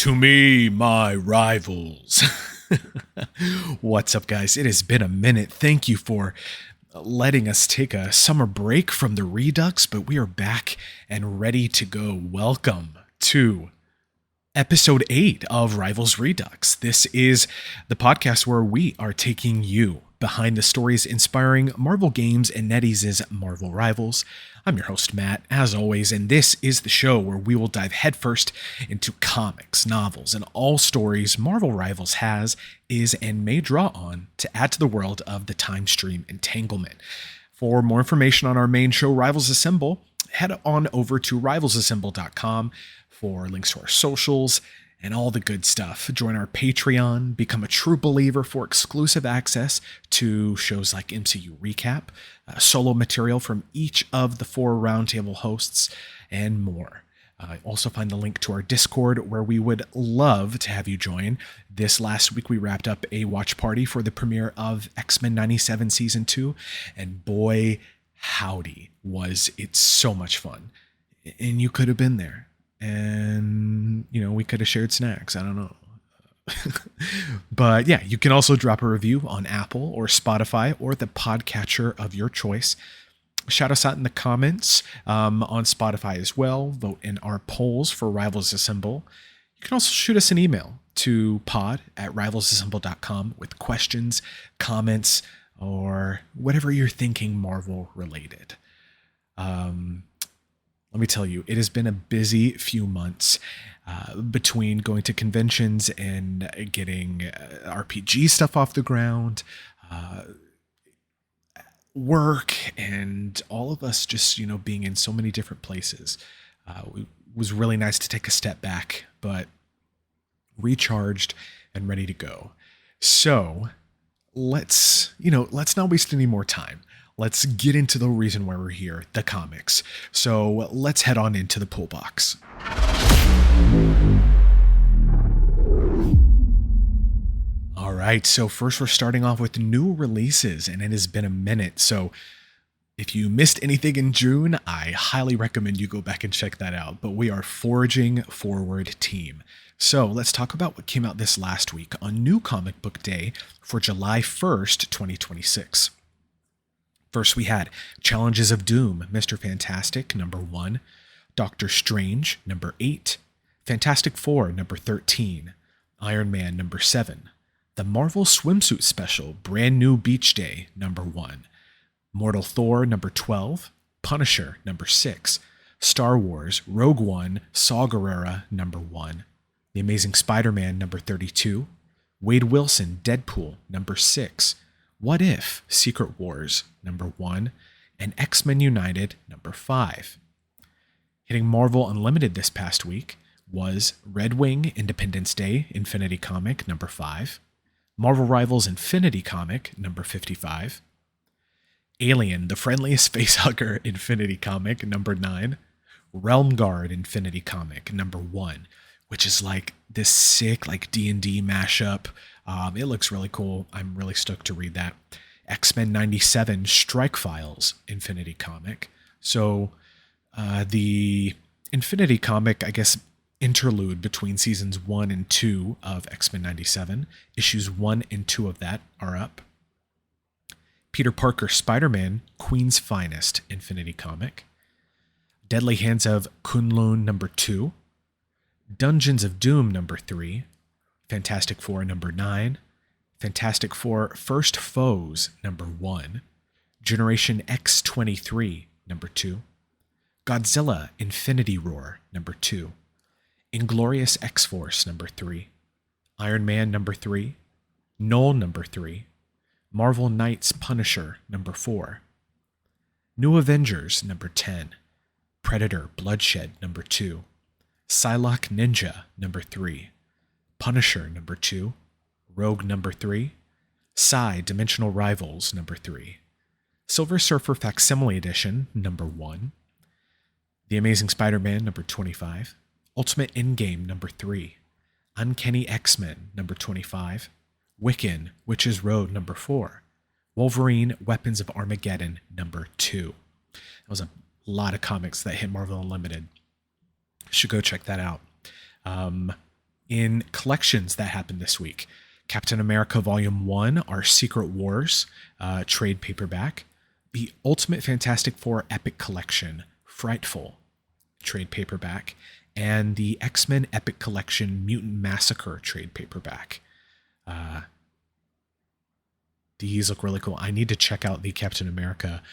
To me, my rivals. What's up, guys? It has been a minute. Thank you for letting us take a summer break from the Redux, but we are back and ready to go. Welcome to episode 8 of Rivals Redux. This is the podcast where we are taking you behind the stories inspiring Marvel games and NetEase's Marvel Rivals. I'm your host, Matt, as always, and this is the show where we will dive headfirst into comics, novels, and all stories Marvel Rivals has, is, and may draw on to add to the world of the time stream entanglement. For more information on our main show, Rivals Assemble, head on over to rivalsassemble.com for links to our socials and all the good stuff. Join our Patreon, become a true believer for exclusive access to shows like MCU Recap, solo material from each of the 4 roundtable hosts, and more. Also find the link to our Discord, where we would love to have you join. This last week we wrapped up a watch party for the premiere of X-Men 97 Season 2, and boy, howdy, was it so much fun. And you could have been there. And, we could have shared snacks. I don't know. But yeah, you can also drop a review on Apple or Spotify or the podcatcher of your choice. Shout us out in the comments on Spotify as well. Vote in our polls for Rivals Assemble. You can also shoot us an email to pod@rivalsassemble.com with questions, comments, or whatever you're thinking Marvel related. Let me tell you, it has been a busy few months between going to conventions and getting RPG stuff off the ground, work, and all of us just, being in so many different places. It was really nice to take a step back, but recharged and ready to go. So let's not waste any more time. Let's get into the reason why we're here, the comics. So let's head on into the pool box. All right, so first we're starting off with new releases, and it has been a minute. So if you missed anything in June, I highly recommend you go back and check that out. But we are forging forward, team. So let's talk about what came out this last week on New Comic Book Day for July 1st, 2026. First, we had Challenges of Doom, Mr. Fantastic, number 1, Doctor Strange, number 8, Fantastic Four, number 13, Iron Man, number 7, The Marvel Swimsuit Special, Brand New Beach Day, number 1, Mortal Thor, number 12, Punisher, number 6, Star Wars, Rogue One, Saw Gerrera, number 1, The Amazing Spider-Man, number 32, Wade Wilson, Deadpool, number 6, What If? Secret Wars, number 1, and X-Men United, number 5. Hitting Marvel Unlimited this past week was Red Wing Independence Day Infinity Comic, number 5, Marvel Rivals Infinity Comic, number 55, Alien, the Friendliest Facehugger Infinity Comic, number 9, Realm Guard Infinity Comic, number 1, which is like this sick D&D mashup. It looks really cool. I'm really stoked to read that. X-Men 97 Strike Files Infinity Comic. So the Infinity Comic, I guess, interlude between seasons 1 and 2 of X-Men 97. Issues 1 and 2 of that are up. Peter Parker Spider-Man Queen's Finest Infinity Comic. Deadly Hands of Kunlun number 2. Dungeons of Doom number 3. Fantastic Four number 9, Fantastic Four First Foes number 1, Generation X-23 number 2, Godzilla Infinity Roar number 2, Inglorious X-Force number 3, Iron Man number 3, Null number 3, Marvel Knights Punisher number 4, New Avengers number 10, Predator Bloodshed number 2, Psylocke Ninja number 3, Punisher number 2, Rogue number 3, Psy Dimensional Rivals number 3, Silver Surfer Facsimile Edition number 1, The Amazing Spider-Man number 25, Ultimate Endgame number 3, Uncanny X-Men number 25, Wiccan Witch's Road number 4, Wolverine Weapons of Armageddon number 2. That was a lot of comics that hit Marvel Unlimited. Should go check that out. In collections that happened this week, Captain America Volume 1, Our Secret Wars, trade paperback. The Ultimate Fantastic Four Epic Collection, Frightful, trade paperback. And the X-Men Epic Collection Mutant Massacre trade paperback. These look really cool. I need to check out the Captain America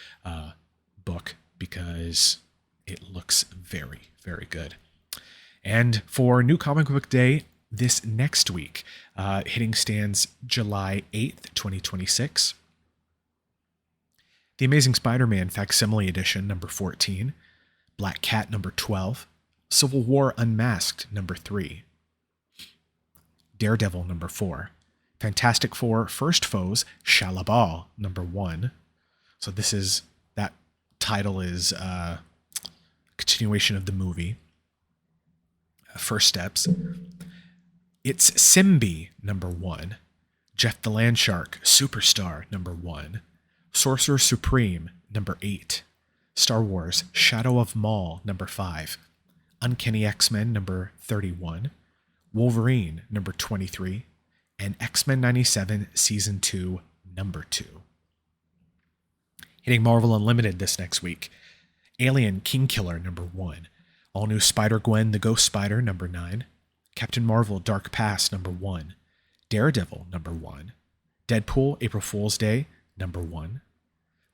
book because it looks very, very good. And for New Comic Book Day this next week, hitting stands July 8th, 2026. The Amazing Spider-Man Facsimile Edition, number 14. Black Cat, number 12. Civil War Unmasked, number 3. Daredevil, number 4. Fantastic Four First Foes, Shalabal, number 1. So that title is a continuation of the movie. First Steps. It's Simbi, number 1. Jeff the Landshark, Superstar, number 1. Sorcerer Supreme, number 8. Star Wars, Shadow of Maul, number 5. Uncanny X-Men, number 31. Wolverine, number 23. And X-Men 97, Season 2, number 2. Hitting Marvel Unlimited this next week. Alien Kingkiller, number 1. All New Spider-Gwen, the Ghost Spider, number 9. Captain Marvel, Dark Past, number 1. Daredevil, number 1. Deadpool, April Fool's Day, number 1.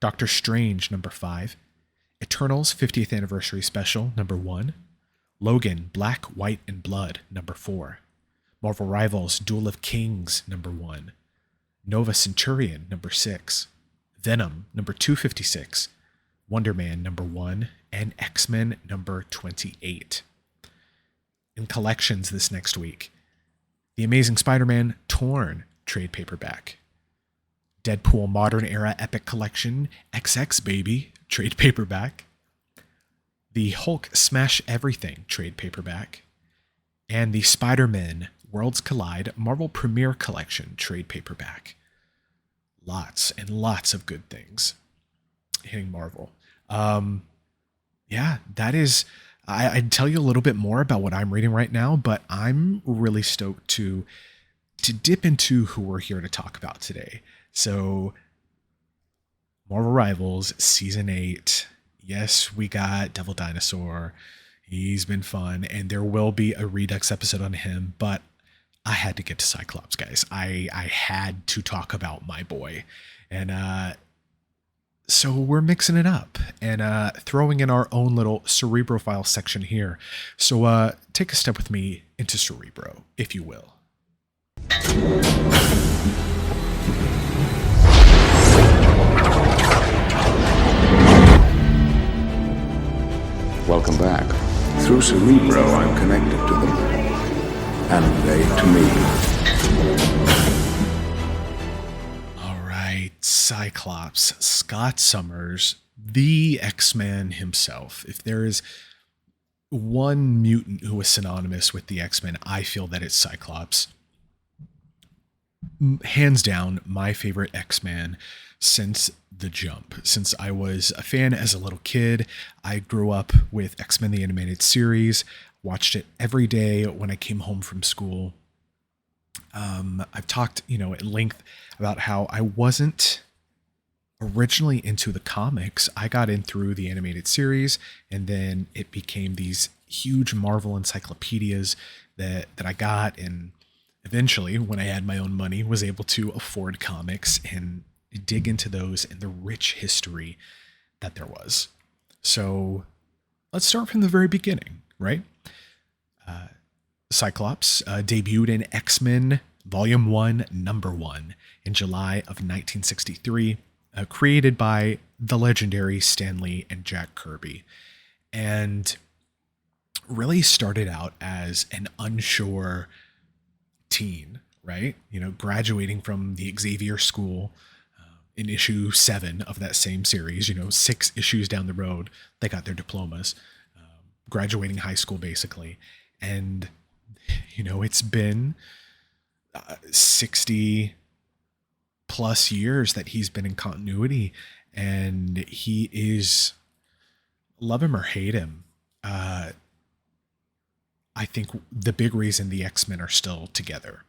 Doctor Strange, number 5. Eternals, 50th Anniversary Special, number 1. Logan, Black, White, and Blood, number 4. Marvel Rivals, Duel of Kings, number 1. Nova Centurion, number 6. Venom, number 256. Wonder Man, number 1. And X-Men, number 28. In collections this next week, The Amazing Spider-Man Torn trade paperback. Deadpool Modern Era Epic Collection XX Baby trade paperback. The Hulk Smash Everything trade paperback. And the Spider-Man Worlds Collide Marvel Premiere Collection trade paperback. Lots and lots of good things hitting Marvel. Yeah, that is... I'd tell you a little bit more about what I'm reading right now, but I'm really stoked to dip into who we're here to talk about today. So, Marvel Rivals Season 8. Yes, we got Devil Dinosaur. He's been fun, and there will be a Redux episode on him, but I had to get to Cyclops, guys. I had to talk about my boy. And so we're mixing it up and throwing in our own little Cerebrophile section here. So take a step with me into Cerebro, if you will. Welcome back. Through Cerebro, I'm connected to them, and they to me. All right, Cyclops, Scott Summers, the X-Man himself. If there is one mutant who is synonymous with the X-Men, I feel that it's Cyclops. Hands down, my favorite X-Man since the jump. Since I was a fan as a little kid, I grew up with X-Men the Animated Series, watched it every day when I came home from school. I've talked, at length about how I wasn't originally into the comics. I got in through the animated series, and then it became these huge Marvel encyclopedias that I got, and eventually, when I had my own money, was able to afford comics and dig into those and the rich history that there was. So let's start from the very beginning, right? Cyclops debuted in X-Men Volume 1, Number 1 in July of 1963, created by the legendary Stan Lee and Jack Kirby, and really started out as an unsure teen, right? Graduating from the Xavier School in issue 7 of that same series, 6 issues down the road, they got their diplomas, graduating high school basically. And, it's been 60 plus years that he's been in continuity, and he is, love him or hate him, I think the big reason the X-Men are still together.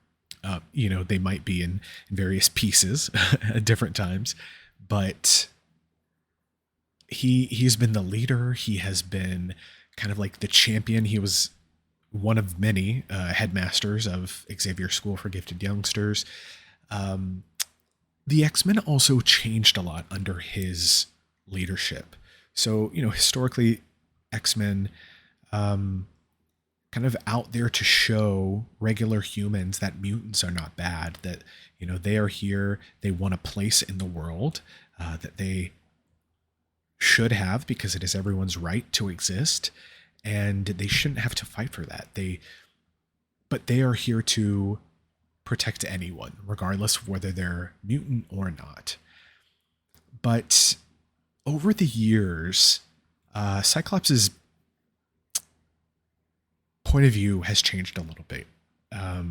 They might be in various pieces at different times, but he's been the leader. He has been kind of like the champion. He was one of many headmasters of Xavier School for Gifted Youngsters. The X-Men also changed a lot under his leadership. So, historically, X-Men kind of out there to show regular humans that mutants are not bad, that, they are here, they want a place in the world that they should have because it is everyone's right to exist, and they shouldn't have to fight for that. But they are here to protect anyone, regardless of whether they're mutant or not. But over the years, Cyclops' point of view has changed a little bit. Not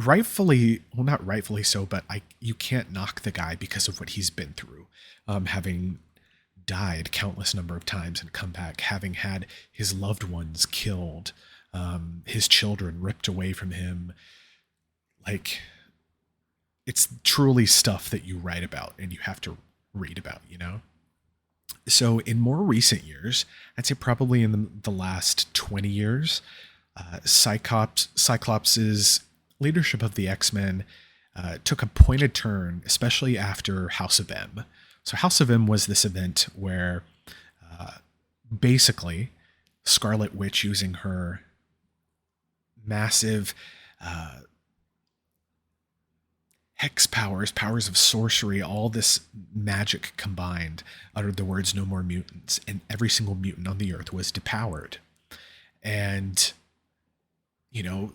rightfully so, but you can't knock the guy because of what he's been through, having died countless number of times and come back, having had his loved ones killed, his children ripped away from him. Like, it's truly stuff that you write about and you have to read about, So in more recent years, I'd say probably in the last 20 years, Cyclops' leadership of the X-Men took a pointed turn, especially after House of M. So House of M was this event where basically Scarlet Witch, using her massive hex powers of sorcery, all this magic combined, uttered the words "no more mutants," and every single mutant on the earth was depowered. And,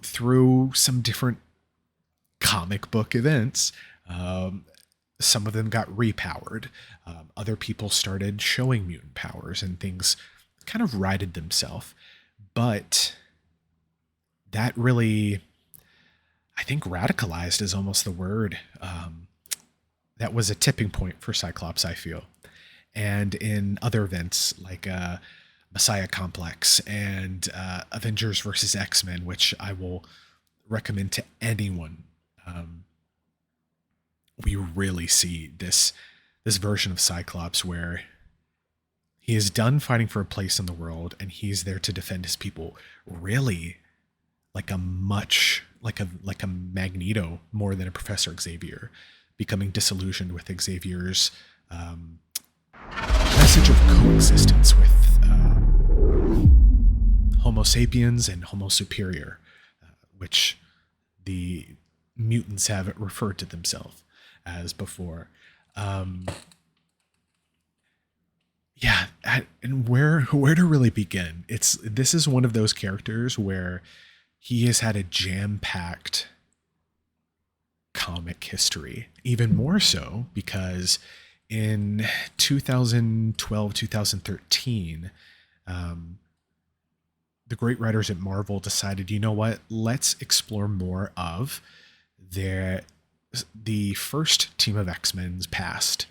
through some different comic book events, some of them got repowered. Other people started showing mutant powers, and things kind of righted themselves. But that really, I think radicalized is almost the word. That was a tipping point for Cyclops, I feel. And in other events like Messiah Complex and Avengers versus X-Men, which I will recommend to anyone, we really see this version of Cyclops where he is done fighting for a place in the world and he's there to defend his people, really like a Magneto more than a Professor Xavier, becoming disillusioned with Xavier's message of coexistence with Homo sapiens and Homo superior, which the mutants have referred to themselves as before. And where to really begin? This is one of those characters where he has had a jam-packed comic history, even more so because in 2012, 2013, the great writers at Marvel decided, you know what, let's explore more of the first team of X-Men's past.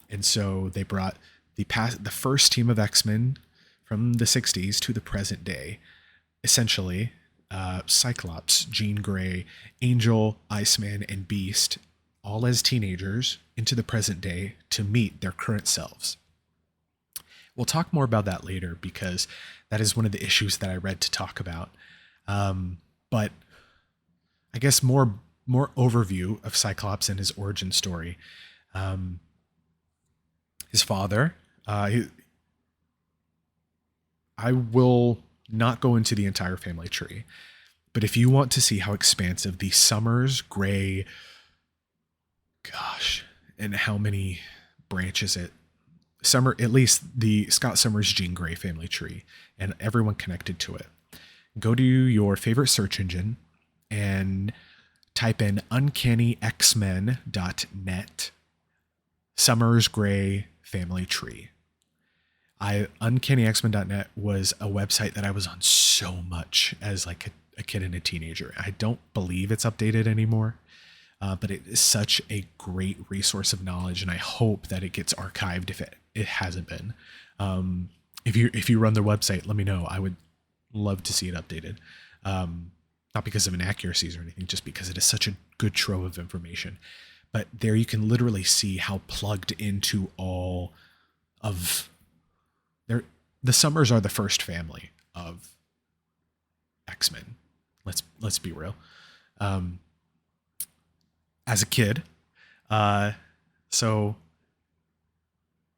And so they brought the first team of X-Men from the 60s to the present day, essentially Cyclops, Jean Grey, Angel, Iceman, and Beast, all as teenagers, into the present day to meet their current selves. We'll talk more about that later because that is one of the issues that I read to talk about. But I guess more overview of Cyclops and his origin story. His father, I will not go into the entire family tree, but if you want to see how expansive the Summers, Gray, and how many branches at least the Scott Summers Jean Grey family tree and everyone connected to it, go to your favorite search engine and type in uncannyxmen.net Summers Gray family tree. uncannyxmen.net was a website that I was on so much as like a kid and a teenager. I don't believe it's updated anymore, but it is such a great resource of knowledge, and I hope that it gets archived if it hasn't been. If you run their website, let me know. I would love to see it updated. Not because of inaccuracies or anything, just because it is such a good trove of information. But there you can literally see how plugged into all of their the Summers are the first family of X-Men. Let's be real. As a kid, uh, so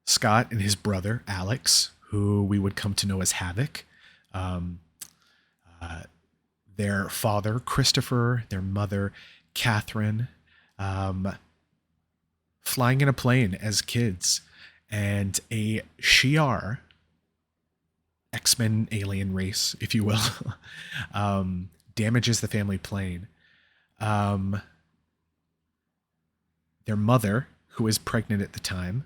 Scott and his brother Alex, who we would come to know as Havoc, um, uh, their father Christopher, their mother Catherine, um, flying in a plane as kids, and a Shi'ar, X-Men alien race, if you will, damages the family plane. Um, their mother, who is pregnant at the time,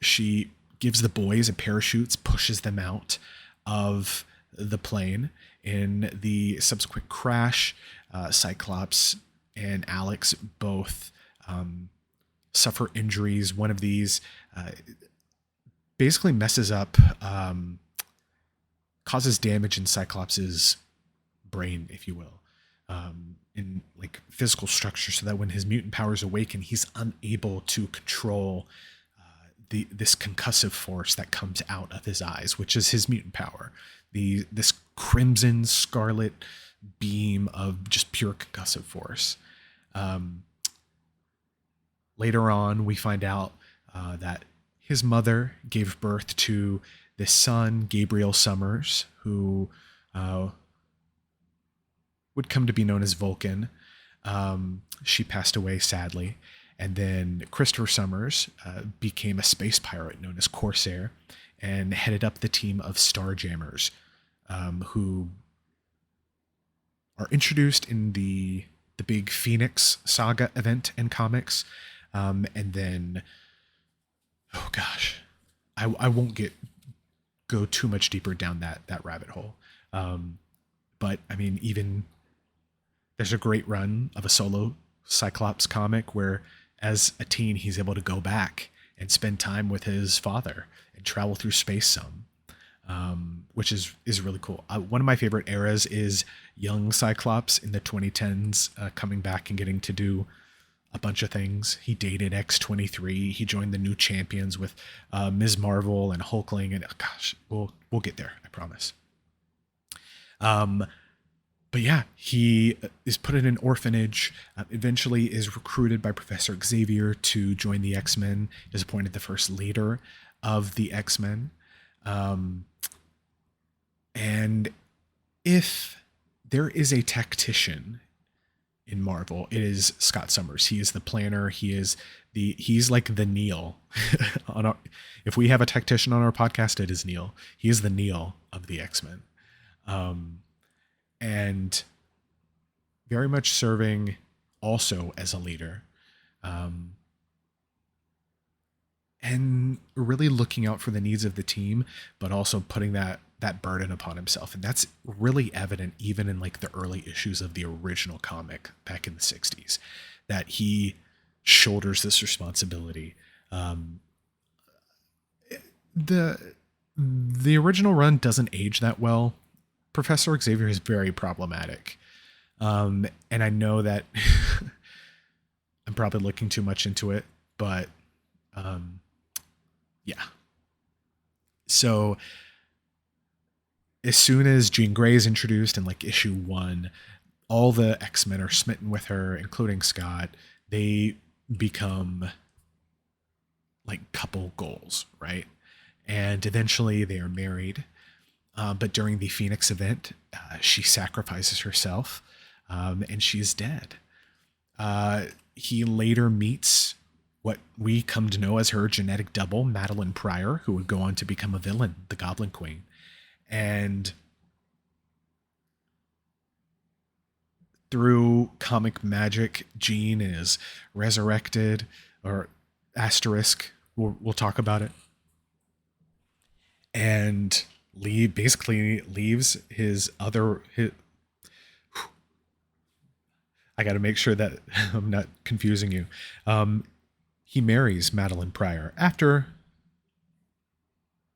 she gives the boys a parachutes, pushes them out of the plane. In the subsequent crash, Cyclops and Alex both suffer injuries. One of these basically messes up, causes damage in Cyclops's brain, if you will, in like physical structure, so that when his mutant powers awaken, he's unable to control this concussive force that comes out of his eyes, which is his mutant power. This crimson scarlet beam of just pure concussive force. Later on, we find out that his mother gave birth to this son, Gabriel Summers, who would come to be known as Vulcan. She passed away, sadly. And then Christopher Summers became a space pirate known as Corsair and headed up the team of Starjammers, who are introduced in the big Phoenix Saga event in comics. And then, oh gosh, I won't go too much deeper down that rabbit hole. But I mean, even there's a great run of a solo Cyclops comic where, as a teen, he's able to go back and spend time with his father and travel through space some, which is really cool. One of my favorite eras is young Cyclops in the 2010s, coming back and getting to do a bunch of things. He dated X-23. He joined the New Champions with Ms. Marvel and Hulkling, and gosh, we'll get there, I promise. But yeah, he is put in an orphanage, eventually is recruited by Professor Xavier to join the X-Men, is appointed the first leader of the X-Men. And if there is a tactician in Marvel, it is Scott Summers. He is the planner. He's like the Neil. If we have a tactician on our podcast, it is Neil. He is the Neil of the X-Men. And very much serving also as a leader, and really looking out for the needs of the team, but also putting that burden upon himself. And that's really evident even in like the early issues of the original comic back in the 60s, that he shoulders this responsibility. The original run doesn't age that well. Professor Xavier is very problematic. And I know that I'm probably looking too much into it, but yeah. So as soon as Jean Grey is introduced in like issue 1, all the X-Men are smitten with her, including Scott. They become like couple goals, right? And eventually they are married. But during the Phoenix event, she sacrifices herself, and she's dead. He later meets what we come to know as her genetic double, Madeline Pryor, who would go on to become a villain, the Goblin Queen. And through comic magic, Jean is resurrected, or asterisk. We'll talk about it. And Lee basically leaves I got to make sure that I'm not confusing you. He marries Madeline Pryor after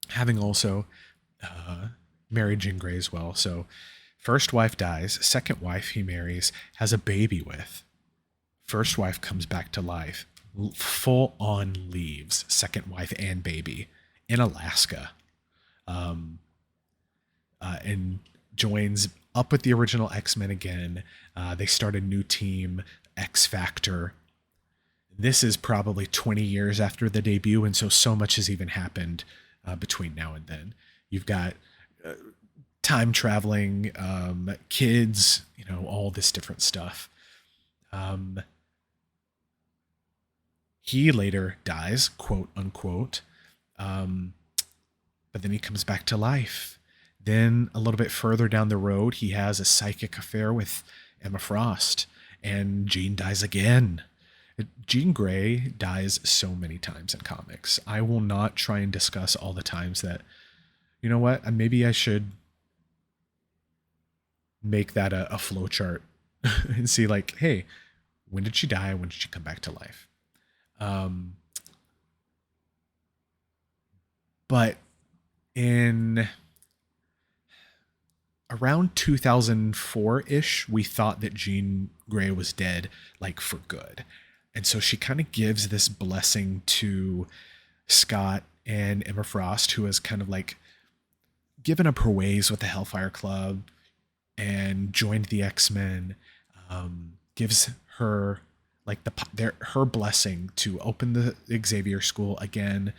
having also married Jean Grey as well. So first wife dies, second wife he marries, has a baby with. First wife comes back to life, full on leaves second wife and baby in Alaska, and joins up with the original X-Men again. They start a new team, X Factor. This is probably 20 years after the debut, and so much has even happened between now and then. You've got time traveling, kids, all this different stuff. He later dies, quote unquote, but then he comes back to life. Then a little bit further down the road, he has a psychic affair with Emma Frost, and Jean dies again. Jean Grey dies so many times in comics. I will not try and discuss all the times that, you know what, maybe I should make that a flow chart and see like, hey, when did she die? When did she come back to life? But in around 2004-ish, we thought that Jean Grey was dead, like for good. And so she kind of gives this blessing to Scott and Emma Frost, who has kind of like given up her ways with the Hellfire Club and joined the X-Men, gives her like her blessing to open the Xavier School again.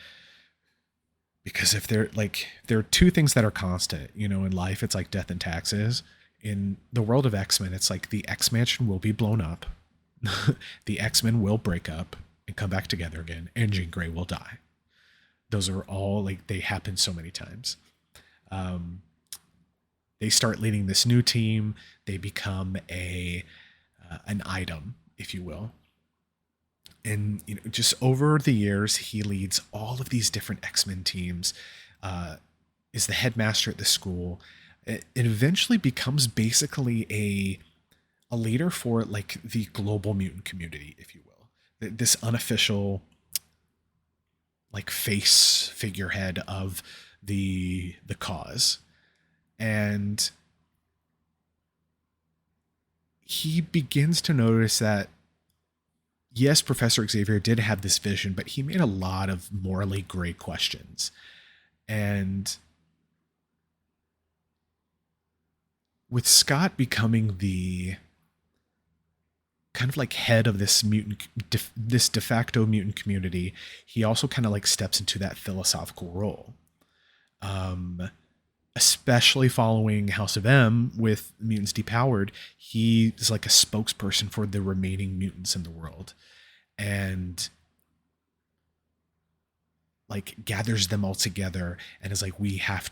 Because if there are two things that are constant, in life, it's like death and taxes. In the world of X-Men, it's like the X-Mansion will be blown up, the X-Men will break up and come back together again, and Jean Grey will die. Those are all like, they happen so many times. They start leading this new team. They become an item, if you will. And just over the years, he leads all of these different X-Men teams, is the headmaster at the school. It eventually becomes basically a leader for like the global mutant community, if you will. This unofficial like figurehead of the cause. And he begins to notice that, yes, Professor Xavier did have this vision, but he made a lot of morally gray questions. And with Scott becoming the kind of like head of this this de facto mutant community, he also kind of like steps into that philosophical role. Especially following House of M with mutants depowered, he is like a spokesperson for the remaining mutants in the world, and like gathers them all together and is like,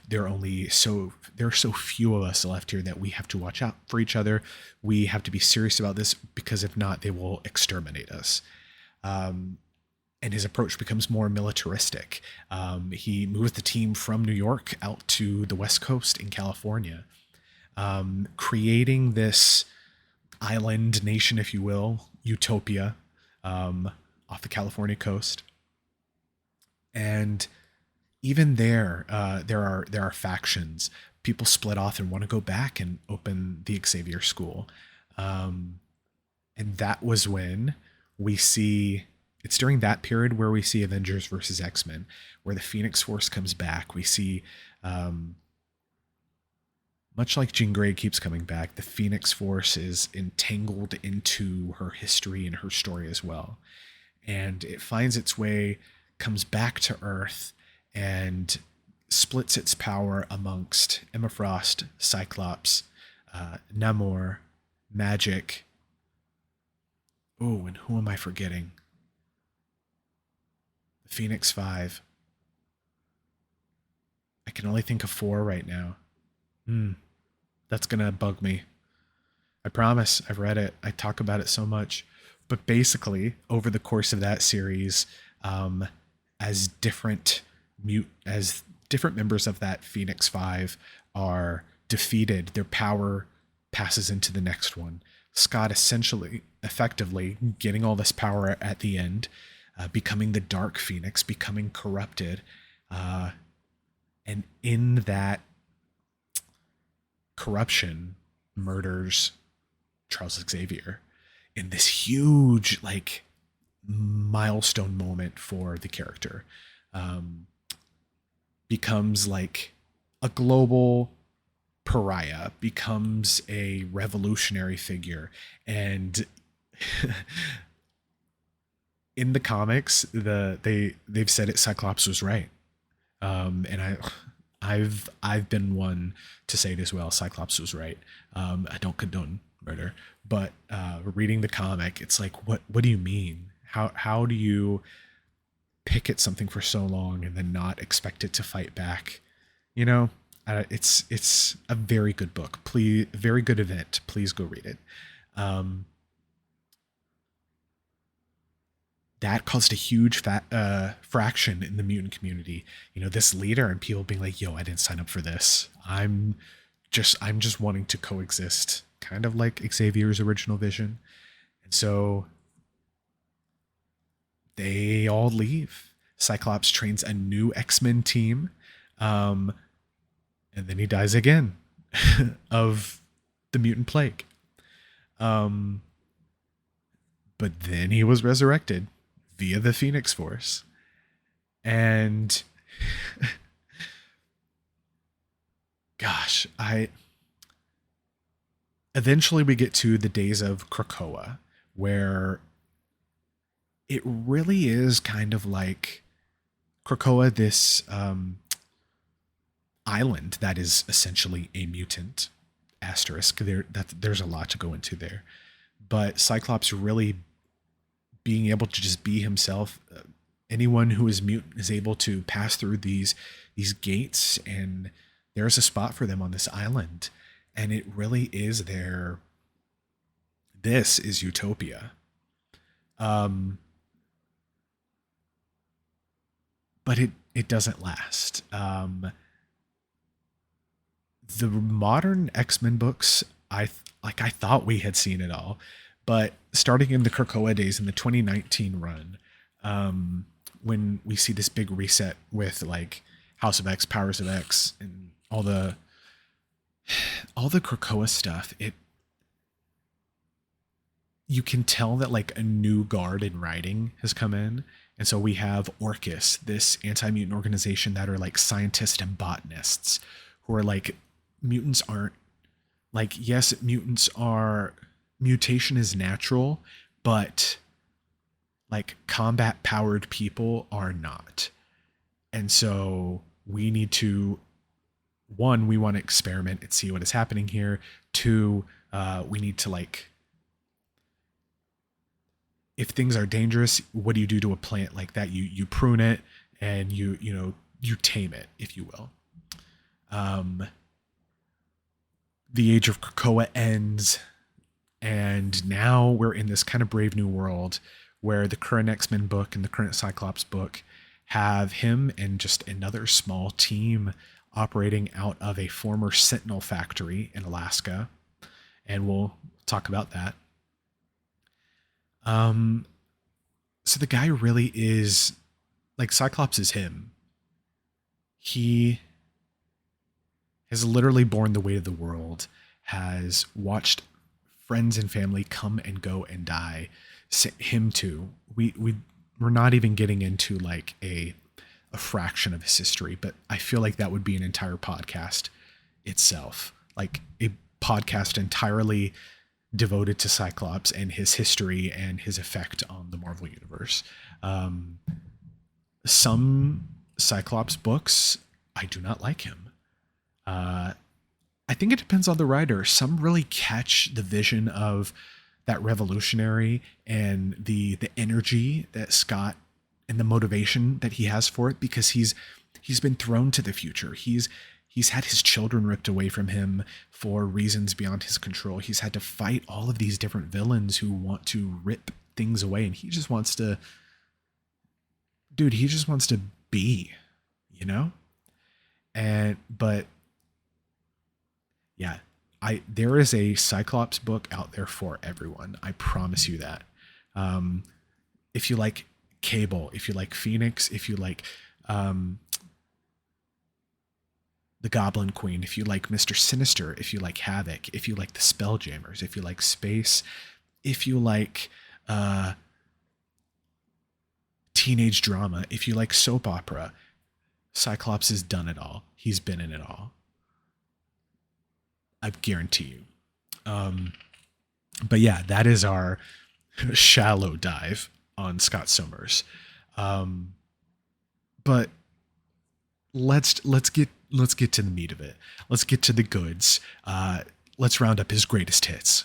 there are so few of us left here that we have to watch out for each other. We have to be serious about this, because if not, they will exterminate us. And his approach becomes more militaristic. He moves the team from New York out to the West Coast in California, creating this island nation, if you will, utopia, off the California coast. And even there are factions. People split off and want to go back and open the Xavier School. And that was when we see... It's during that period where we see Avengers versus X-Men, where the Phoenix Force comes back. We see, much like Jean Grey keeps coming back, the Phoenix Force is entangled into her history and her story as well. And it finds its way, comes back to Earth, and splits its power amongst Emma Frost, Cyclops, Namor, Magic. Oh, and who am I forgetting? Phoenix 5. I can only think of 4 right now. That's gonna bug me. I promise, I've read it. I talk about it so much. But basically, over the course of that series, as different members of that Phoenix 5 are defeated, their power passes into the next one. Scott effectively getting all this power at the end, becoming the Dark Phoenix, becoming corrupted. And in that corruption murders Charles Xavier in this huge like milestone moment for the character. Um, becomes like a global pariah, becomes a revolutionary figure, and in the comics, they've said it. Cyclops was right, and I've been one to say it as well. Cyclops was right. I don't condone murder, but reading the comic, it's like, what do you mean? How do you pick at something for so long and then not expect it to fight back? You know, it's a very good book. Please, very good event. Please go read it. Um, that caused a huge fraction in the mutant community. You know, this leader and people being like, "Yo, I didn't sign up for this. I'm just wanting to coexist," kind of like Xavier's original vision. And so they all leave. Cyclops trains a new X-Men team, um, and then he dies again of the mutant plague. Um, but then he was resurrected via the Phoenix Force. And gosh, I eventually we get to the days of Krakoa, where it really is kind of like Krakoa, this island that is essentially a mutant asterisk. There's a lot to go into there, but Cyclops really being able to just be himself. Anyone who is mutant is able to pass through these gates, and there's a spot for them on this island, and it really is their. This is utopia. But it doesn't last. The modern X-Men books, I thought we had seen it all, but starting in the Krakoa days in the 2019 run, when we see this big reset with like House of X, Powers of X, and all the Krakoa stuff, you can tell that like a new guard in writing has come in. And so we have Orcus, this anti-mutant organization that are like scientists and botanists who are like, mutants aren't like, yes, mutation is natural, but like combat powered people are not. And so we need to, one, we want to experiment and see what is happening here. Two, we need to like, if things are dangerous, what do you do to a plant like that? You prune it and you tame it, if you will. The age of Krakoa ends, and now we're in this kind of brave new world where the current X-Men book and the current Cyclops book have him and just another small team operating out of a former Sentinel factory in Alaska, and we'll talk about that. So the guy really is like, Cyclops is him. He has literally borne the weight of the world, has watched friends and family come and go and die. Him too. We're not even getting into like a fraction of his history, but I feel like that would be an entire podcast itself, like a podcast entirely devoted to Cyclops and his history and his effect on the Marvel Universe. Some Cyclops books, I do not like him. I think it depends on the writer. Some really catch the vision of that revolutionary and the energy that Scott and the motivation that he has for it, because he's been thrown to the future. He's had his children ripped away from him for reasons beyond his control. He's had to fight all of these different villains who want to rip things away, and he just wants to be, but yeah, there is a Cyclops book out there for everyone. I promise you that. If you like Cable, if you like Phoenix, if you like the Goblin Queen, if you like Mr. Sinister, if you like Havoc, if you like the Spelljammers, if you like space, if you like teenage drama, if you like soap opera, Cyclops has done it all. He's been in it all. I guarantee you. But yeah, that is our shallow dive on Scott Summers. But let's get to the meat of it. Let's get to the goods. Let's round up his greatest hits.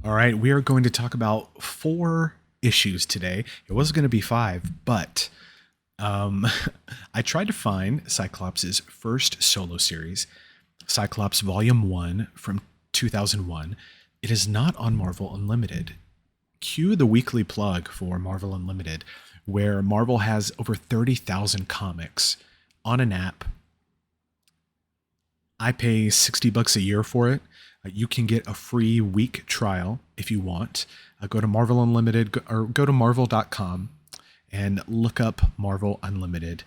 All right, we are going to talk about 4 issues today. It was going to be 5, but I tried to find Cyclops' first solo series, Cyclops Volume 1 from 2001. It is not on Marvel Unlimited. Cue the weekly plug for Marvel Unlimited, where Marvel has over 30,000 comics on an app. I pay $60 a year for it. You can get a free week trial if you want. Go to Marvel Unlimited or go to marvel.com and look up Marvel Unlimited.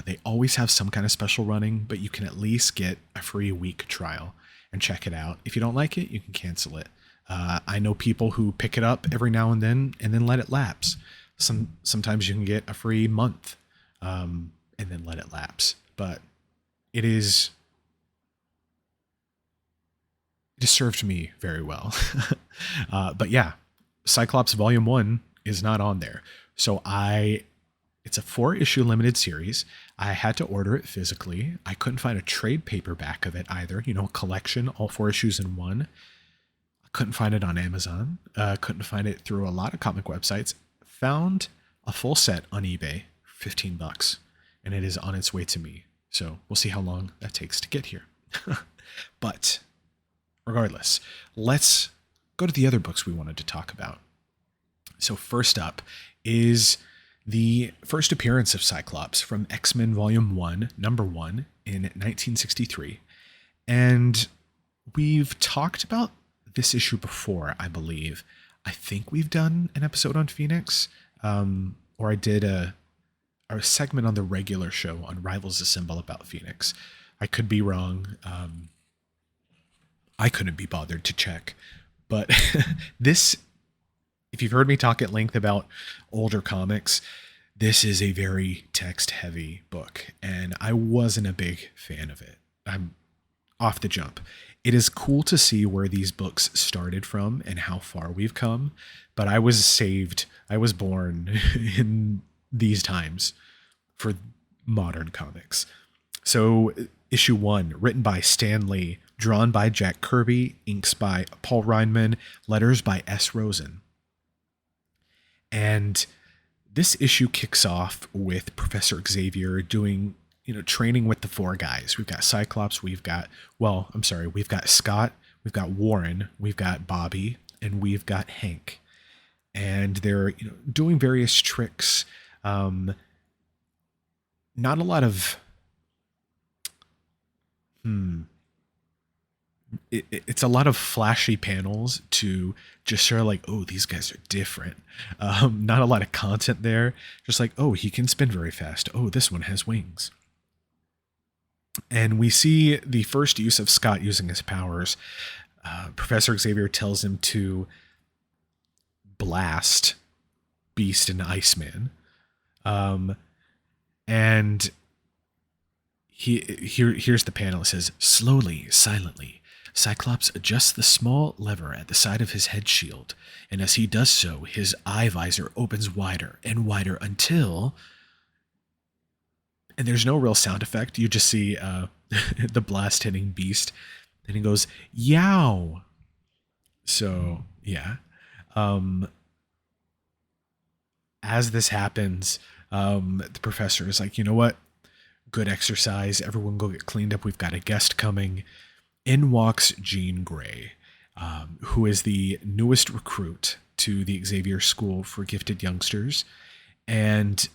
They always have some kind of special running, but you can at least get a free week trial and check it out. If you don't like it, you can cancel it. I know people who pick it up every now and then let it lapse. Sometimes you can get a free month and then let it lapse. But it has served me very well. But yeah, Cyclops Volume 1 is not on there. So it's a 4-issue limited series. I had to order it physically. I couldn't find a trade paperback of it either. A collection, all 4 issues in one. I couldn't find it on Amazon. Couldn't find it through a lot of comic websites. Found a full set on eBay, $15, and it is on its way to me. So we'll see how long that takes to get here. But regardless, let's go to the other books we wanted to talk about. So first up is the first appearance of Cyclops from X-Men Volume 1, number 1 in 1963. And we've talked about this issue before, I believe. I think we've done an episode on Phoenix, or I did a segment on the regular show on Rivals Assemble about Phoenix. I could be wrong. I couldn't be bothered to check. But this, if you've heard me talk at length about older comics, this is a very text-heavy book, and I wasn't a big fan of it. I'm off the jump. It is cool to see where these books started from and how far we've come, but I was saved. I was born in these times for modern comics. So, issue 1, written by Stan Lee, drawn by Jack Kirby, inks by Paul Reinman, letters by S. Rosen. And this issue kicks off with Professor Xavier doing, training with the 4 guys. We've got Cyclops, we've got Scott, we've got Warren, we've got Bobby, and we've got Hank. And they're, doing various tricks. Not a lot of it's a lot of flashy panels to just show like, oh, these guys are different. Not a lot of content there. Just like, oh, he can spin very fast. Oh, this one has wings. And we see the first use of Scott using his powers. Professor Xavier tells him to blast Beast and Iceman. And here's the panel. It says, slowly, silently, Cyclops adjusts the small lever at the side of his head shield, and as he does so, his eye visor opens wider and wider until... And there's no real sound effect. You just see the blast hitting Beast, and he goes, yow! So, yeah. As this happens, the professor is like, you know what? Good exercise. Everyone go get cleaned up. We've got a guest coming. In walks Jean Grey, who is the newest recruit to the Xavier School for Gifted Youngsters. And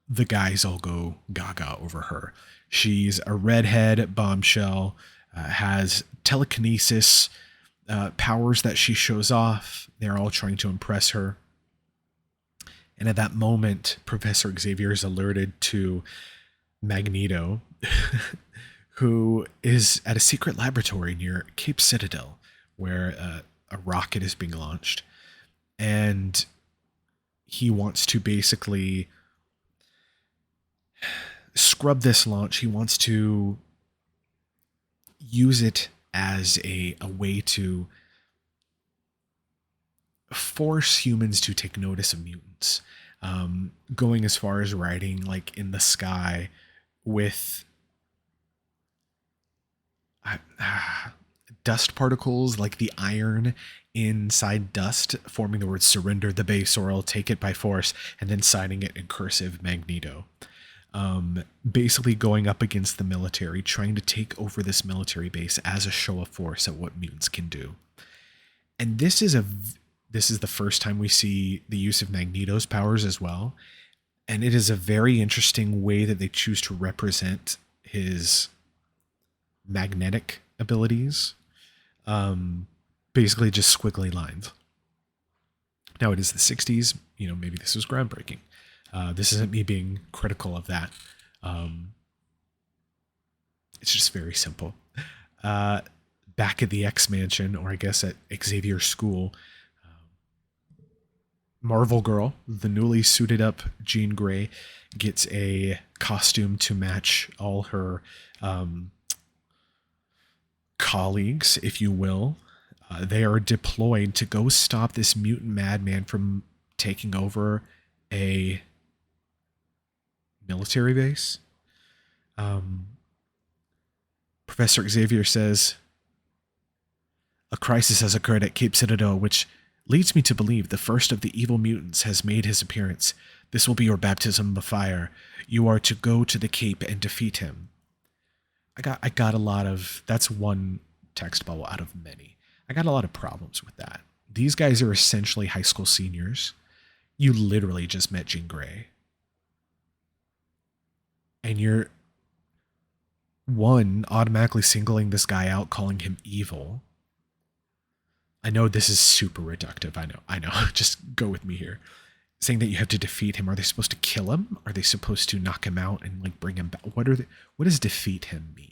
the guys all go gaga over her. She's a redhead bombshell, has telekinesis powers that she shows off. They're all trying to impress her. And at that moment, Professor Xavier is alerted to Magneto, who is at a secret laboratory near Cape Citadel, where a rocket is being launched. And he wants to basically scrub this launch. He wants to use it as a way to force humans to take notice of mutants. Going as far as writing like in the sky with dust particles like the iron inside dust, forming the word surrender the base, or I'll take it by force, and then signing it in cursive Magneto. Basically going up against the military, trying to take over this military base as a show of force at what mutants can do. And this is the first time we see the use of Magneto's powers as well. And it is a very interesting way that they choose to represent his magnetic abilities. Basically just squiggly lines. Now it is the 60s, maybe this was groundbreaking. This isn't me being critical of that. It's just very simple. Back at the X Mansion, or I guess at Xavier's school, Marvel Girl, the newly suited up Jean Grey, gets a costume to match all her colleagues, if you will. They are deployed to go stop this mutant madman from taking over a military base. Professor Xavier says, "A crisis has occurred at Cape Citadel, which leads me to believe the first of the evil mutants has made his appearance. This will be your baptism of fire. You are to go to the Cape and defeat him." I got a lot of, that's one text bubble out of many. I got a lot of problems with that. These guys are essentially high school seniors. You literally just met Jean Grey. And you're, one, automatically singling this guy out, calling him evil. I know this is super reductive. I know. Just go with me here. Saying that you have to defeat him. Are they supposed to kill him? Are they supposed to knock him out and like bring him back? What does defeat him mean?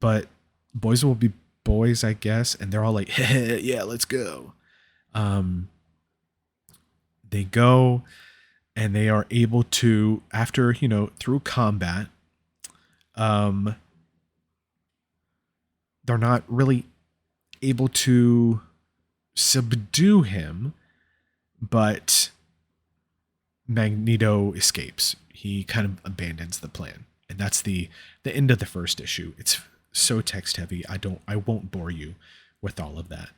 But boys will be boys, I guess. And they're all like, yeah, let's go. They go and they are able to, after, through combat, they're not really able to subdue him, but Magneto escapes. He kind of abandons the plan. And that's the end of the first issue. It's so text heavy. I won't bore you with all of that.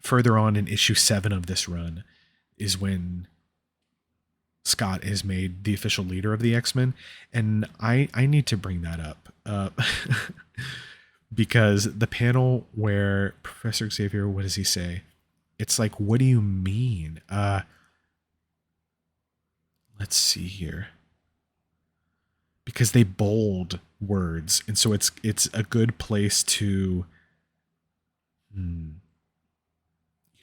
Further on in issue 7 of this run is when Scott is made the official leader of the X-Men. And I need to bring that up. Because the panel where Professor Xavier, what does he say? It's like, what do you mean? Let's see here. Because they bold words. And so it's a good place to... You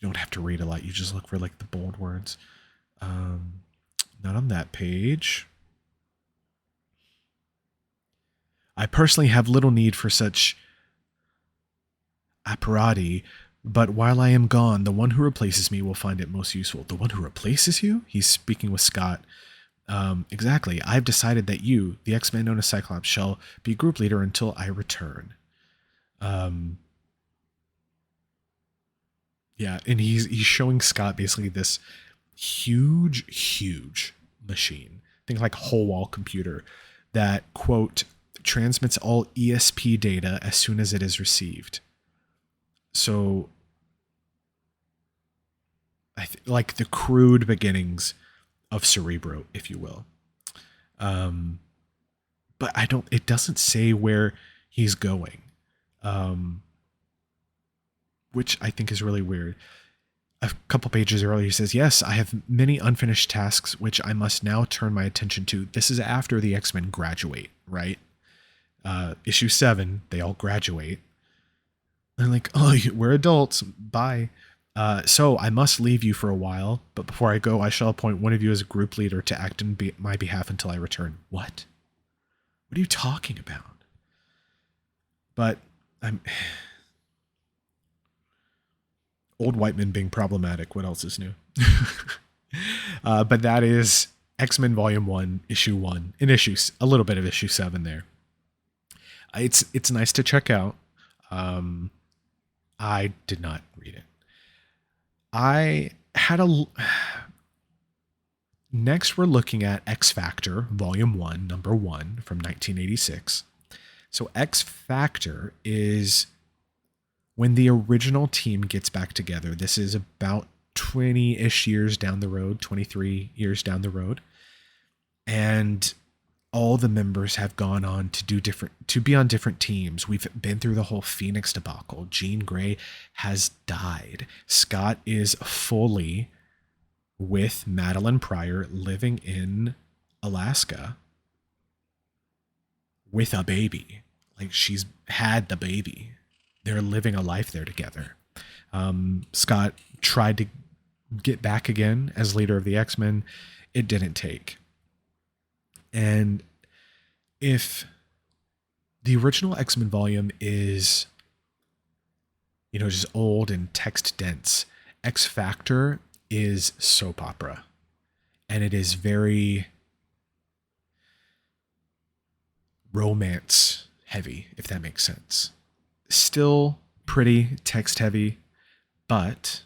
don't have to read a lot. You just look for like the bold words. Not on that page. I personally have little need for such apparati, but while I am gone, the one who replaces me will find it most useful. The one who replaces you? He's speaking with Scott. Exactly. I've decided that you, the X-Man known as Cyclops, shall be group leader until I return. Yeah, and he's showing Scott basically this huge machine. Think like whole wall computer that, quote, transmits all ESP data as soon as it is received. So, like the crude beginnings of Cerebro, if you will. But it doesn't say where he's going. Which I think is really weird. A couple pages earlier, he says, "Yes, I have many unfinished tasks which I must now turn my attention to." This is after the X-Men graduate, right? Issue 7, they all graduate. And like, oh, we're adults. Bye. So I must leave you for a while, but before I go, I shall appoint one of you as a group leader to act in my behalf until I return. What? What are you talking about? But I'm old white men being problematic. What else is new? But that is X-Men Volume 1, Issue 1, and a little bit of Issue 7 there. It's nice to check out. I did not read it. I had a next we're looking at X Factor Volume 1, Number 1 from 1986. So X Factor is when the original team gets back together. This is about 20-ish years down the road, 23 years down the road. And all the members have gone on to be on different teams. We've been through the whole Phoenix debacle. Jean Grey has died. Scott is fully with Madeline Pryor living in Alaska with a baby. Like, she's had the baby. They're living a life there together. Scott tried to get back again as leader of the X-Men. It didn't take. And if the original X-Men volume is, just old and text dense, X Factor is soap opera. And it is very romance heavy, if that makes sense. Still pretty text heavy, but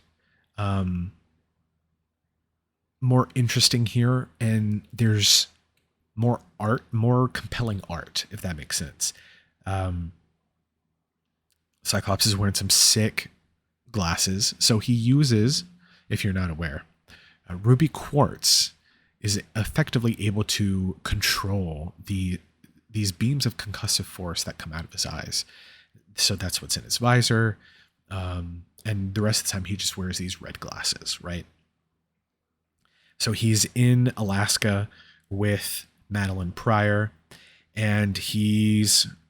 more interesting here. And there's more art, more compelling art, if that makes sense. Cyclops is wearing some sick glasses. So he uses, if you're not aware, ruby quartz is effectively able to control these beams of concussive force that come out of his eyes. So that's what's in his visor. And the rest of the time he just wears these red glasses, right? So he's in Alaska with Madeline Pryor, and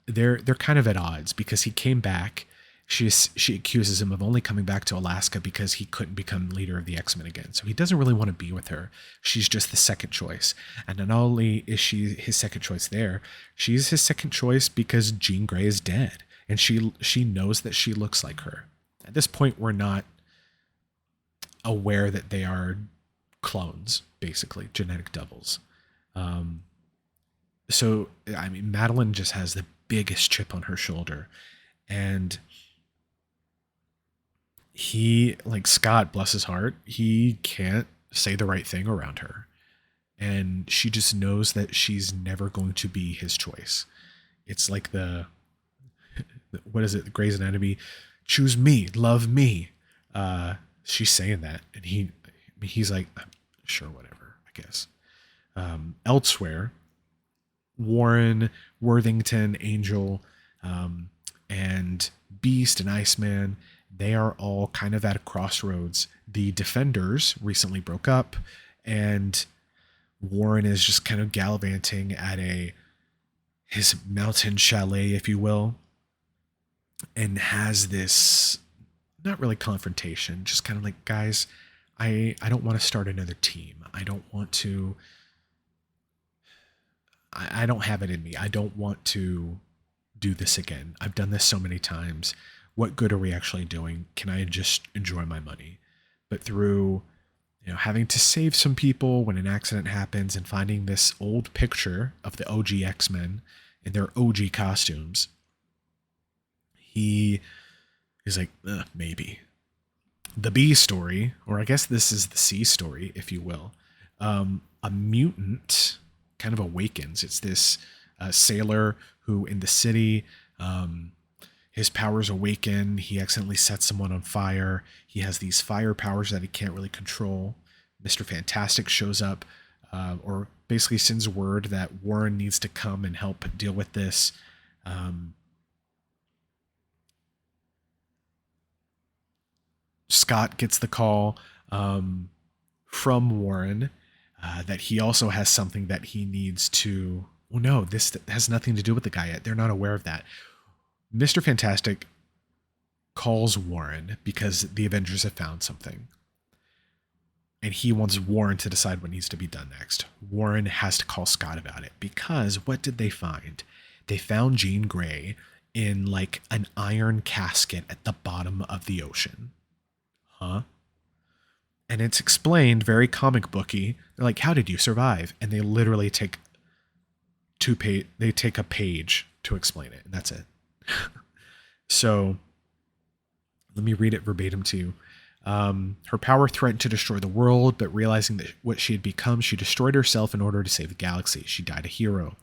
they're kind of at odds because he came back. She accuses him of only coming back to Alaska because he couldn't become leader of the X-Men again. So he doesn't really want to be with her. She's just the second choice. And not only is she his second choice there, she's his second choice because Jean Grey is dead. And she knows that she looks like her. At this point, we're not aware that they are clones, basically, genetic doubles. So, I mean, Madeline just has the biggest chip on her shoulder. And Scott, bless his heart, he can't say the right thing around her. And she just knows that she's never going to be his choice. It's like what is it? Grey's Anatomy, choose me, love me. She's saying that. And he's like, sure, whatever, I guess. Elsewhere, Warren, Worthington, Angel, and Beast and Iceman, they are all kind of at a crossroads. The Defenders recently broke up, and Warren is just kind of gallivanting at his mountain chalet, if you will, and has this, not really confrontation, just kind of like, guys, I don't want to start another team. I don't want to, I don't have it in me. I don't want to do this again. I've done this so many times. What good are we actually doing? Can I just enjoy my money? But through, having to save some people when an accident happens and finding this old picture of the OG X-Men in their OG costumes, he is like, maybe. The B story, or I guess this is the C story, if you will. A mutant kind of awakens. It's this sailor who in the city, his powers awaken. He accidentally sets someone on fire. He has these fire powers that he can't really control. Mr. Fantastic shows up, or basically sends word that Warren needs to come and help deal with this. Scott gets the call from Warren that he also has something that he needs to. Well, no, this has nothing to do with the guy yet. They're not aware of that. Mr. Fantastic calls Warren because the Avengers have found something. And he wants Warren to decide what needs to be done next. Warren has to call Scott about it because what did they find? They found Jean Grey in like an iron casket at the bottom of the ocean. Huh? And it's explained very comic booky. They're like, "How did you survive?" And they literally take they take a page to explain it, and that's it. So let me read it verbatim to you. Her power threatened to destroy the world, but realizing that what she had become, she destroyed herself in order to save the galaxy. She died a hero.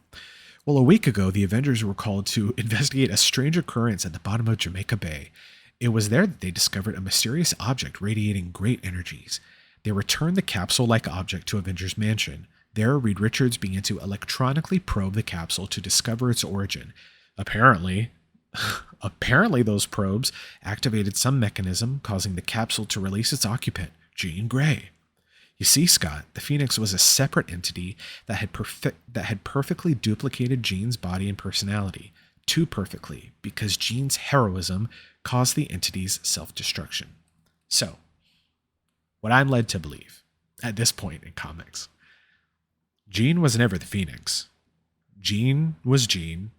Well, a week ago, the Avengers were called to investigate a strange occurrence at the bottom of Jamaica Bay. It was there that they discovered a mysterious object radiating great energies. They returned the capsule-like object to Avengers Mansion. There, Reed Richards began to electronically probe the capsule to discover its origin. Apparently, those probes activated some mechanism causing the capsule to release its occupant, Jean Grey. You see, Scott, the Phoenix was a separate entity that had perfectly duplicated Jean's body and personality. Too perfectly, because Jean's heroism caused the entity's self-destruction. So, what I'm led to believe, at this point in comics, Jean was never the Phoenix. Jean was Jean.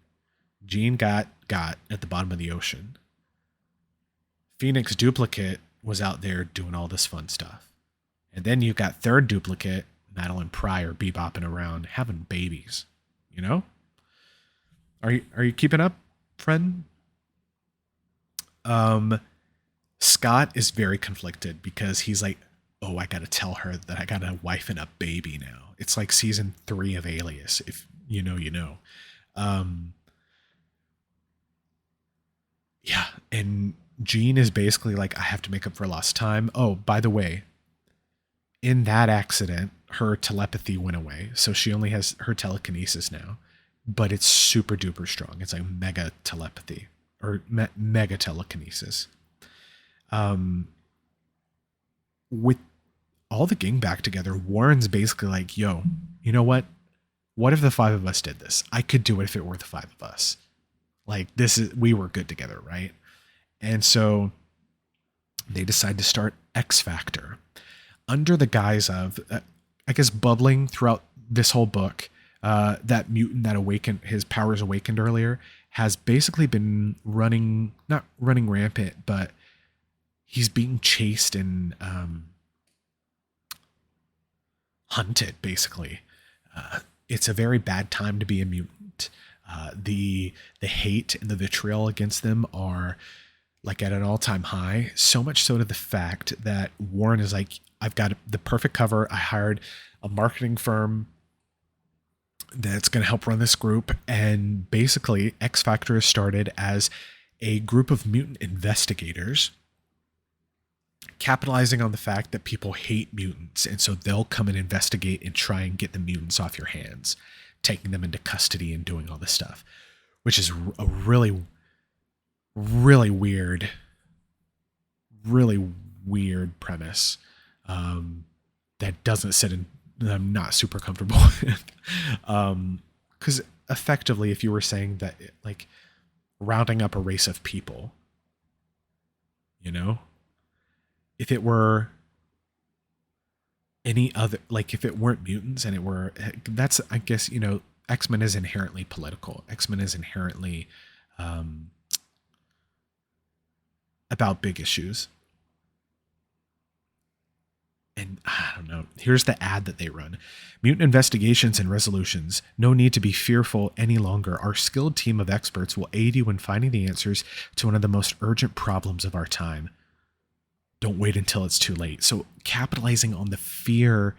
Jean got at the bottom of the ocean. Phoenix duplicate was out there doing all this fun stuff. And then you got third duplicate, Madeline Pryor, bebopping around, having babies. You know? Are you keeping up, friend? Scott is very conflicted because he's like, "Oh, I gotta tell her that I got a wife and a baby now." It's like season 3 of Alias. If you know, you know. Yeah, and Jean is basically like, "I have to make up for lost time." Oh, by the way, in that accident, her telepathy went away, so she only has her telekinesis now, but it's super duper strong. It's like mega telepathy or mega telekinesis. With all the gang back together, Warren's basically like, "Yo, you know what? What if the 5 of us did this? I could do it if it were the 5 of us. Like, we were good together, right?" And so they decide to start X Factor under the guise of, I guess, bubbling throughout this whole book. That mutant that awakened, his powers awakened earlier, has basically been not running rampant, but he's being chased and hunted, basically. It's a very bad time to be a mutant. The hate and the vitriol against them are like at an all-time high, so much so to the fact that Warren is like, "I've got the perfect cover. I hired a marketing firm that's going to help run this group." And basically, X Factor is started as a group of mutant investigators capitalizing on the fact that people hate mutants, and so they'll come and investigate and try and get the mutants off your hands, taking them into custody and doing all this stuff, which is a really, really weird premise that doesn't sit in, that I'm not super comfortable with. Because effectively, if you were saying that, like, rounding up a race of people, you know, if it were any other, like if it weren't mutants and it were, that's, I guess, you know, X-Men is inherently political. X-Men is inherently about big issues. And I don't know, here's the ad that they run. "Mutant investigations and resolutions. No need to be fearful any longer. Our skilled team of experts will aid you in finding the answers to one of the most urgent problems of our time. Don't wait until it's too late." So capitalizing on the fear.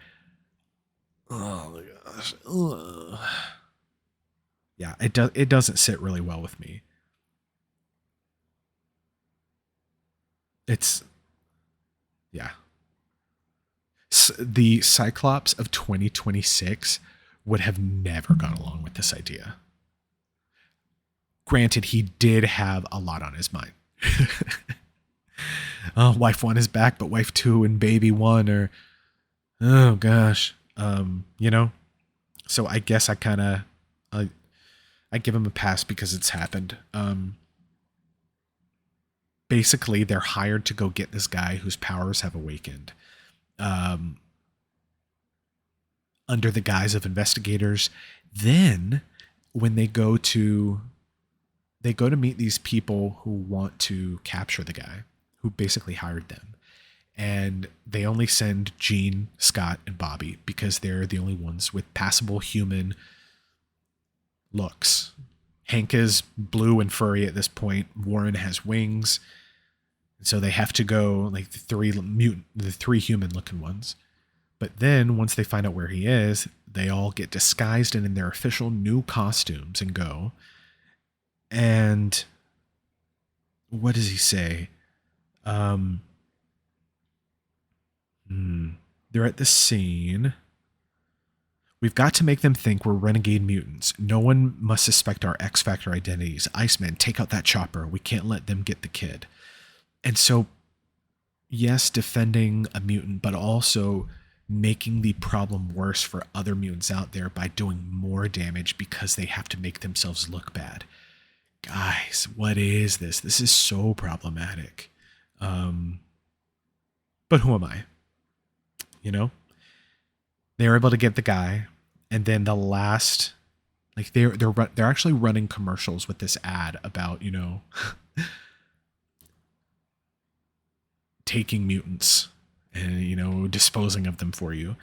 Oh my gosh. Ugh. Yeah, it doesn't sit really well with me. It's, yeah. The Cyclops of 2026 would have never gone along with this idea. Granted, he did have a lot on his mind. Oh, wife 1 is back, but wife 2 and baby 1 are, oh gosh, you know. So I guess I give him a pass because it's happened. basically they're hired to go get this guy whose powers have awakened, um, under the guise of investigators. Then when they go to meet these people who want to capture the guy who basically hired them. And they only send Jean, Scott, and Bobby because they're the only ones with passable human looks. Hank is blue and furry at this point. Warren has wings. So they have to go, like, the three human looking ones. But then once they find out where he is, they all get disguised and in their official new costumes and go. And what does he say? They're at the scene. We've got to make them think we're renegade mutants. No one must suspect our X Factor identities. Iceman, take out that chopper. We can't let them get the kid. And so, yes, defending a mutant, but also making the problem worse for other mutants out there by doing more damage because they have to make themselves look bad. Guys, what is this? This is so problematic. But who am I? You know? They're able to get the guy, and then the last, like, they're actually running commercials with this ad about, you know, taking mutants and, you know, disposing of them for you.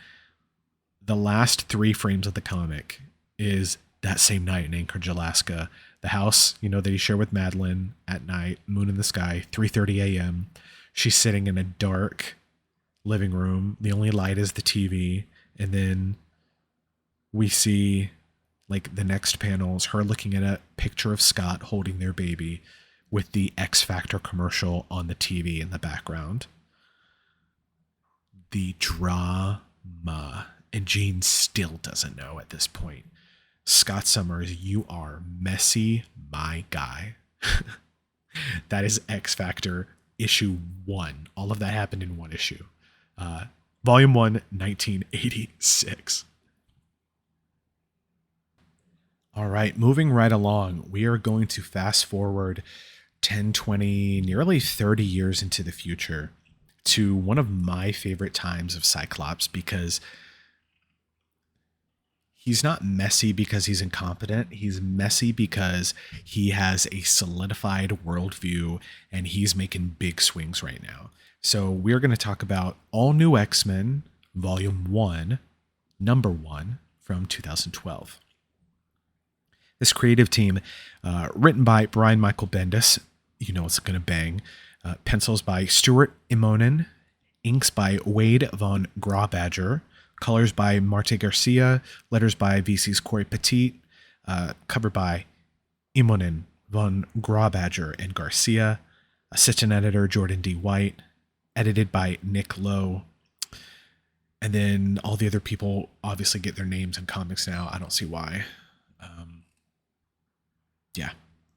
The last 3 frames of the comic is that same night in Anchorage, Alaska. The house, you know, that you share with Madeline at night, moon in the sky, 3:30 a.m. She's sitting in a dark living room. The only light is the TV. And then we see, like, the next panels, her looking at a picture of Scott holding their baby with the X Factor commercial on the TV in the background. The drama. And Jean still doesn't know at this point. Scott Summers, you are messy, my guy. That is X Factor issue 1. All of that happened in one issue. Volume 1, 1986. All right, moving right along, we are going to fast forward 10, 20, nearly 30 years into the future to one of my favorite times of Cyclops, because he's not messy because he's incompetent. He's messy because he has a solidified worldview and he's making big swings right now. So we're going to talk about All New X-Men, Volume 1, Number 1 from 2012. This creative team, written by Brian Michael Bendis, you know it's going to bang, pencils by Stuart Immonen, inks by Wade von Grawbadger, colors by Marte Garcia, letters by VC's Corey Petit, cover by Immonen, von Grawbadger, and Garcia, assistant editor Jordan D. White, edited by Nick Lowe. And then all the other people obviously get their names in comics now. I don't see why. Yeah.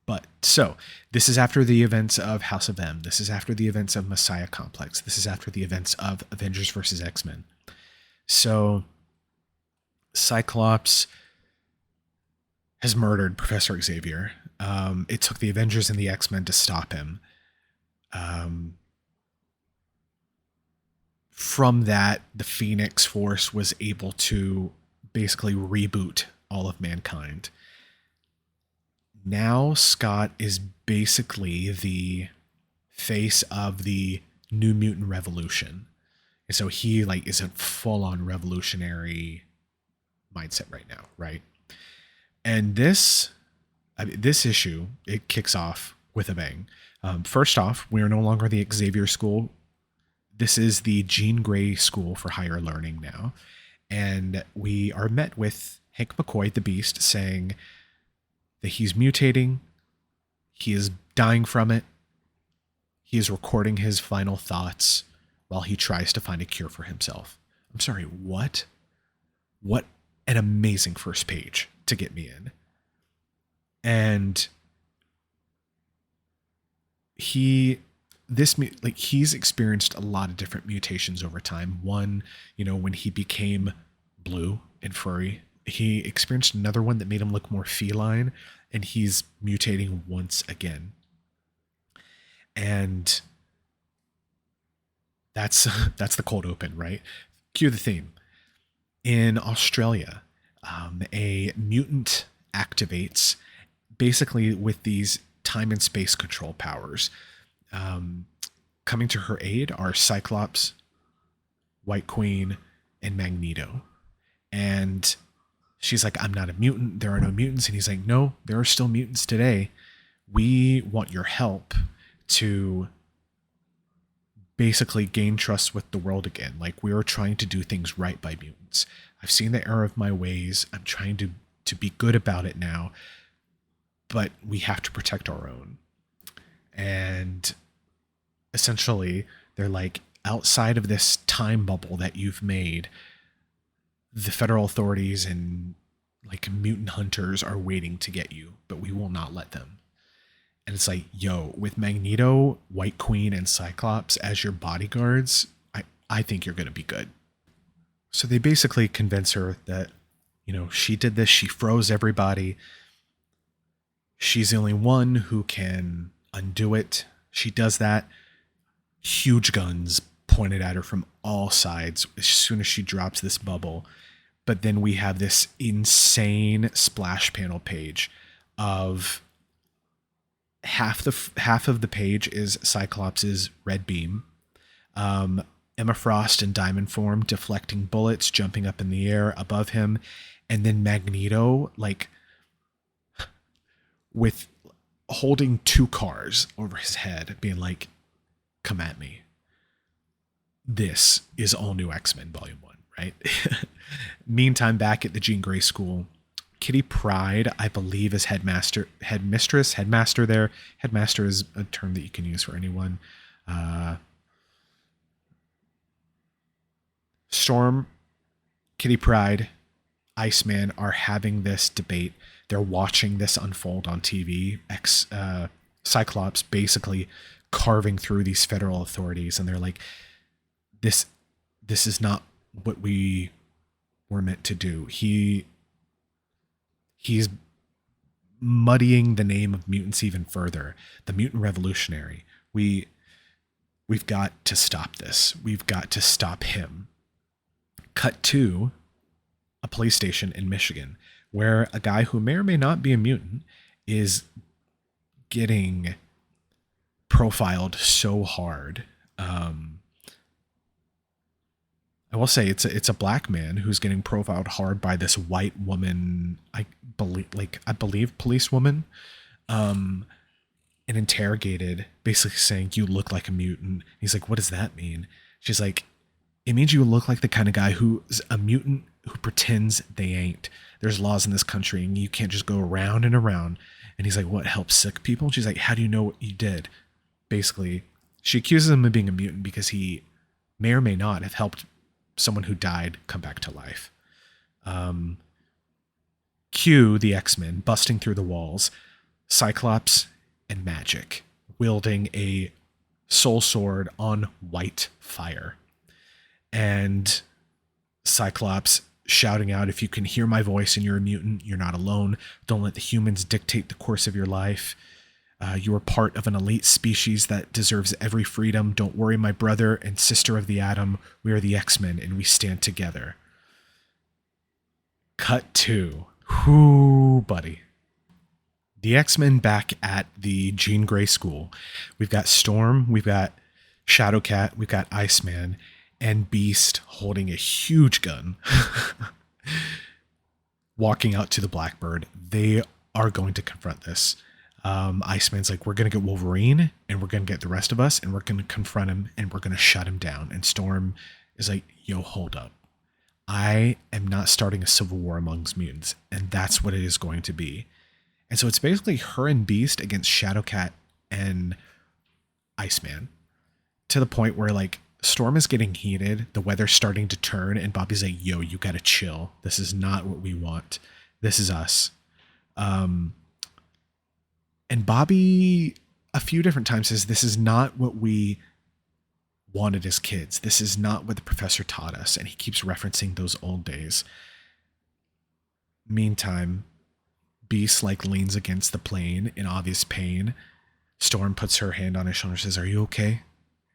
But so this is after the events of House of M. This is after the events of Messiah Complex. This is after the events of Avengers vs. X-Men. So Cyclops has murdered Professor Xavier. It took the Avengers and the X-Men to stop him. From that, the Phoenix Force was able to basically reboot all of mankind. Now Scott is basically the face of the New Mutant Revolution. And so he, like, is a full-on revolutionary mindset right now, right? And this issue, it kicks off with a bang. First off, we are no longer the Xavier School. This is the Jean Grey School for Higher Learning now. And we are met with Hank McCoy, the Beast, saying that he's mutating, he is dying from it, he is recording his final thoughts while he tries to find a cure for himself. I'm sorry, what? What an amazing first page to get me in. And he's experienced a lot of different mutations over time. One, you know, when he became blue and furry, he experienced another one that made him look more feline, and he's mutating once again. And that's that's the cold open, right? Cue the theme. In Australia, a mutant activates basically with these time and space control powers. Um, Coming to her aid are Cyclops, White Queen, and Magneto. And she's like, I'm not a mutant. There are no mutants. And he's like, no, there are still mutants today. We want your help to basically gain trust with the world again. Like, we are trying to do things right by mutants. I've seen the error of my ways. I'm trying to be good about it now, but we have to protect our own. And essentially, they're like, outside of this time bubble that you've made, the federal authorities and like mutant hunters are waiting to get you, but we will not let them. And it's like, yo, with Magneto, White Queen, and Cyclops as your bodyguards, I think you're going to be good. So they basically convince her that, she did this. She froze everybody. She's the only one who can undo it. She does that. Huge guns pointed at her from all sides as soon as she drops this bubble. But then we have this insane splash panel page of half of the page is Cyclops' red beam, Emma Frost in diamond form deflecting bullets, jumping up in the air above him, and then Magneto like with holding two cars over his head, being like, "Come at me." This is All New X-Men Volume 1, right? Meantime, back at the Jean Grey School, Kitty Pryde, I believe, is headmaster there. Headmaster is a term that you can use for anyone. Storm, Kitty Pryde, Iceman are having this debate. They're watching this unfold on TV. Cyclops basically carving through these federal authorities, and they're like, this is not what we were meant to do. He's muddying the name of mutants even further. The mutant revolutionary. We've got to stop this. We've got to stop him. Cut to a police station in Michigan where a guy who may or may not be a mutant is getting profiled so hard. I will say it's a black man who's getting profiled hard by this white woman, I believe policewoman, and interrogated, basically saying, "You look like a mutant." He's like, "What does that mean?" She's like, "It means you look like the kind of guy who's a mutant who pretends they ain't. There's laws in this country and you can't just go around and around." And he's like, "What, help sick people?" And she's like, "How do you know what you did?" Basically, she accuses him of being a mutant because he may or may not have helped someone who died come back to life. Cue the X-Men busting through the walls, Cyclops and Magic wielding a soul sword on white fire. And Cyclops shouting out, "If you can hear my voice and you're a mutant, you're not alone. Don't let the humans dictate the course of your life. You are part of an elite species that deserves every freedom. Don't worry, my brother and sister of the atom. We are the X-Men and we stand together." Cut to, whoo, buddy. The X-Men back at the Jean Grey School. We've got Storm, we've got Shadowcat, we've got Iceman, and Beast holding a huge gun, walking out to the Blackbird. They are going to confront this. Iceman's like, "We're going to get Wolverine and we're going to get the rest of us and we're going to confront him and we're going to shut him down." And Storm is like, "Yo, hold up. I am not starting a civil war amongst mutants." And that's what it is going to be. And so it's basically her and Beast against Shadowcat and Iceman, to the point where like Storm is getting heated. The weather's starting to turn and Bobby's like, "Yo, you got to chill. This is not what we want. This is us." And Bobby, a few different times, says, "This is not what we wanted as kids. This is not what the professor taught us." And he keeps referencing those old days. Meantime, Beast like leans against the plane in obvious pain. Storm puts her hand on his shoulder and says, "Are you okay?"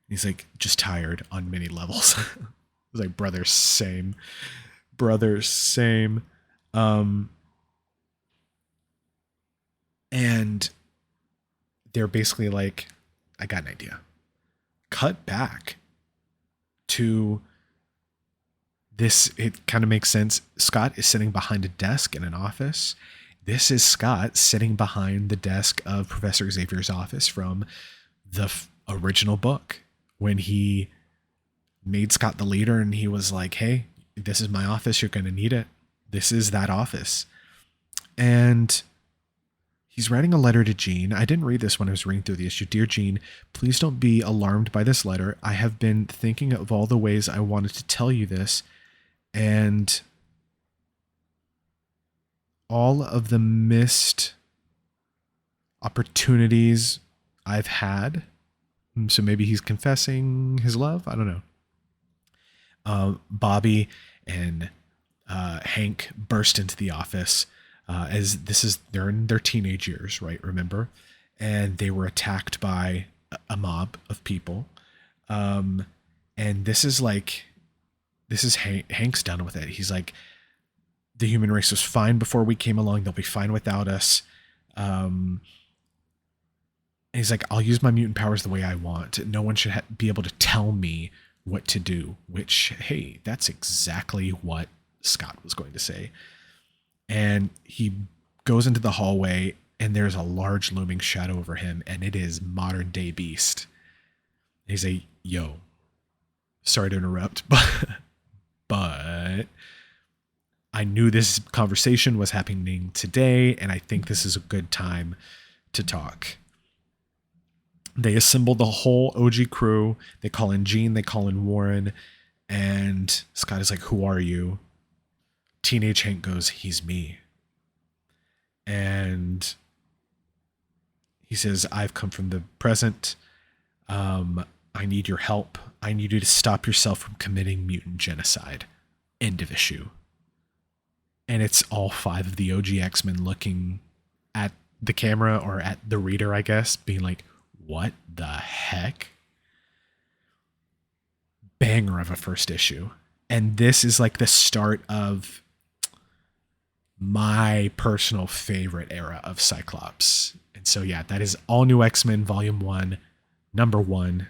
He's like, "Just tired on many levels." I was like, "Brother, same. Brother, same." And they're basically like, "I got an idea." Cut back to this. It kind of makes sense. Scott is sitting behind a desk in an office. This is Scott sitting behind the desk of Professor Xavier's office from the original book, when he made Scott the leader and he was like, "Hey, this is my office. You're going to need it." This is that office. And he's writing a letter to Jean. I didn't read this when I was reading through the issue. "Dear Jean, please don't be alarmed by this letter. I have been thinking of all the ways I wanted to tell you this, and all of the missed opportunities I've had." So maybe he's confessing his love. I don't know. Bobby and Hank burst into the office as they're in their teenage years, right? Remember? And they were attacked by a mob of people. And this is Hank's done with it. He's like, "The human race was fine before we came along. They'll be fine without us." He's like, "I'll use my mutant powers the way I want. No one should be able to tell me what to do," which, hey, that's exactly what Scott was going to say. And he goes into the hallway and there's a large looming shadow over him, and it is modern day Beast. He's like, "Yo, sorry to interrupt, but I knew this conversation was happening today, and I think this is a good time to talk." They assemble the whole OG crew. They call in Jean, they call in Warren, and Scott is like, "Who are you?" Teenage Hank goes, "He's me." And he says, "I've come from the present. I need your help. I need you to stop yourself from committing mutant genocide." End of issue. And it's all 5 of the OG X-Men looking at the camera, or at the reader, I guess, being like, "What the heck?" Banger of a first issue. And this is like the start of my personal favorite era of Cyclops. And so, yeah, that is All New X-Men Volume 1, number 1.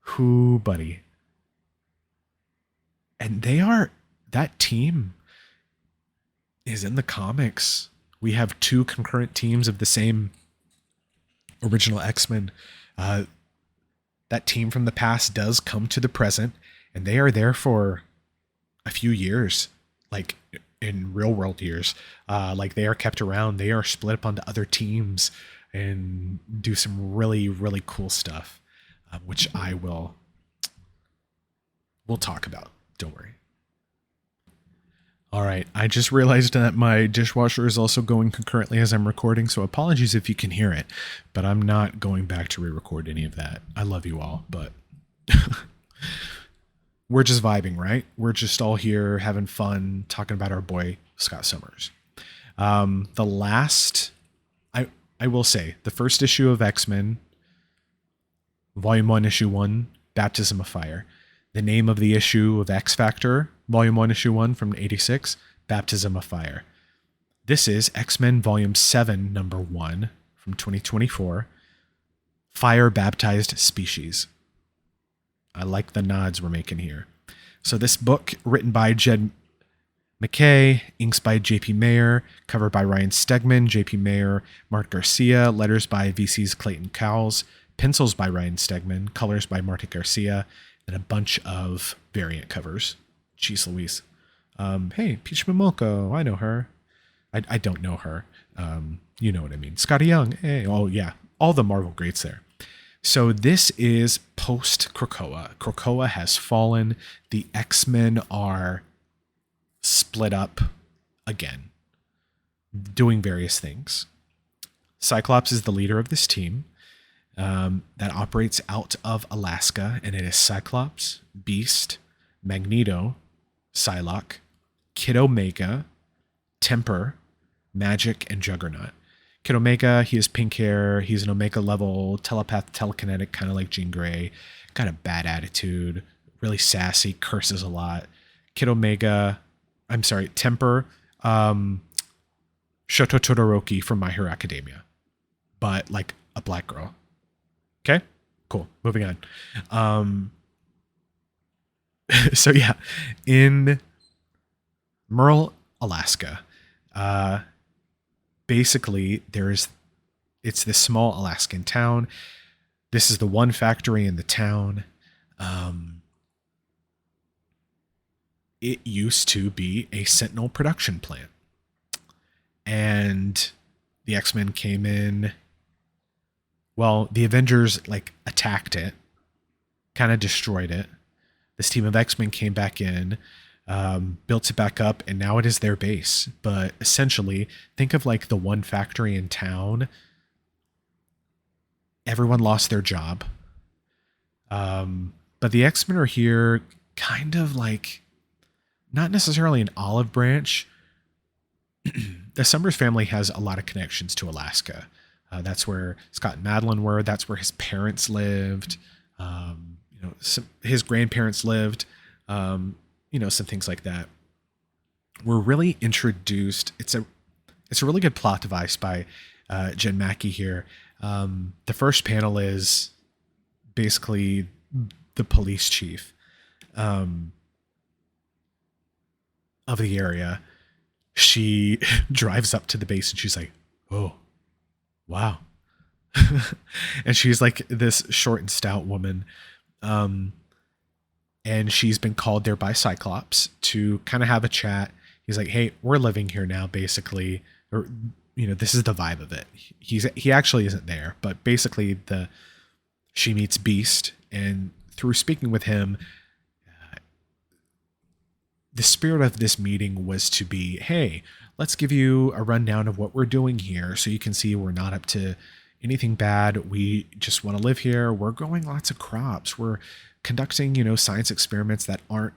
Who, buddy? And that team is in the comics. We have 2 concurrent teams of the same original X-Men. That team from the past does come to the present, and they are there for a few years, like in real world years. Like they are kept around. They are split up onto other teams and do some really, really cool stuff, which we'll talk about. Don't worry. All right, I just realized that my dishwasher is also going concurrently as I'm recording, so apologies if you can hear it, but I'm not going back to re-record any of that. I love you all, but we're just vibing, right? We're just all here having fun, talking about our boy, Scott Summers. I will say, the first issue of X-Men, Volume 1, Issue 1, Baptism of Fire. The name of the issue of X Factor, Volume 1, Issue 1 from 86, Baptism of Fire. This is X-Men Volume 7, Number 1 from 2024, Fire Baptized Species. I like the nods we're making here. So this book, written by Jed McKay, inks by J.P. Mayer, cover by Ryan Stegman, J.P. Mayer, Mark Garcia, letters by VC's Clayton Cowles, pencils by Ryan Stegman, colors by Marta Garcia, and a bunch of variant covers. Jeez Louise. Hey, Peach Momoko, I know her. I don't know her. You know what I mean. Scotty Young. Hey, oh yeah, all the Marvel greats there. So this is post Krakoa. Krakoa has fallen. The X-Men are split up again, doing various things. Cyclops is the leader of this team that operates out of Alaska, and it is Cyclops, Beast, Magneto, Psylocke, Kid Omega, Temper, Magic, and Juggernaut. Kid Omega, he has pink hair. He's an Omega level telepath, telekinetic, kind of like Jean Grey. Got a bad attitude, really sassy, curses a lot. Kid Omega, I'm sorry, Temper, Shoto Todoroki from My Hero Academia, but like a black girl. Okay, cool. Moving on. So yeah, in Merle, Alaska, basically it's this small Alaskan town. This is the one factory in the town. It used to be a Sentinel production plant, and the X-Men came in. Well, the Avengers like attacked it, kind of destroyed it. This team of X-Men came back in, built it back up, and now it is their base. But essentially, think of like the one factory in town. Everyone lost their job. But the X-Men are here kind of like, not necessarily an olive branch. The Summers family has a lot of connections to Alaska. That's where Scott and Madeline were. That's where his parents lived. His grandparents lived. Some things like that. We're really introduced. It's a really good plot device by Jen Mackey here. The first panel is basically the police chief of the area. She drives up to the base and she's like, "Oh, wow." And she's like this short and stout woman. And she's been called there by Cyclops to kind of have a chat. He's like, "Hey, we're living here now, basically." Or, this is the vibe of it. He actually isn't there, but basically she meets Beast, and through speaking with him, the spirit of this meeting was to be, "Hey, let's give you a rundown of what we're doing here so you can see we're not up to anything bad. We just want to live here. We're growing lots of crops. We're conducting, science experiments that aren't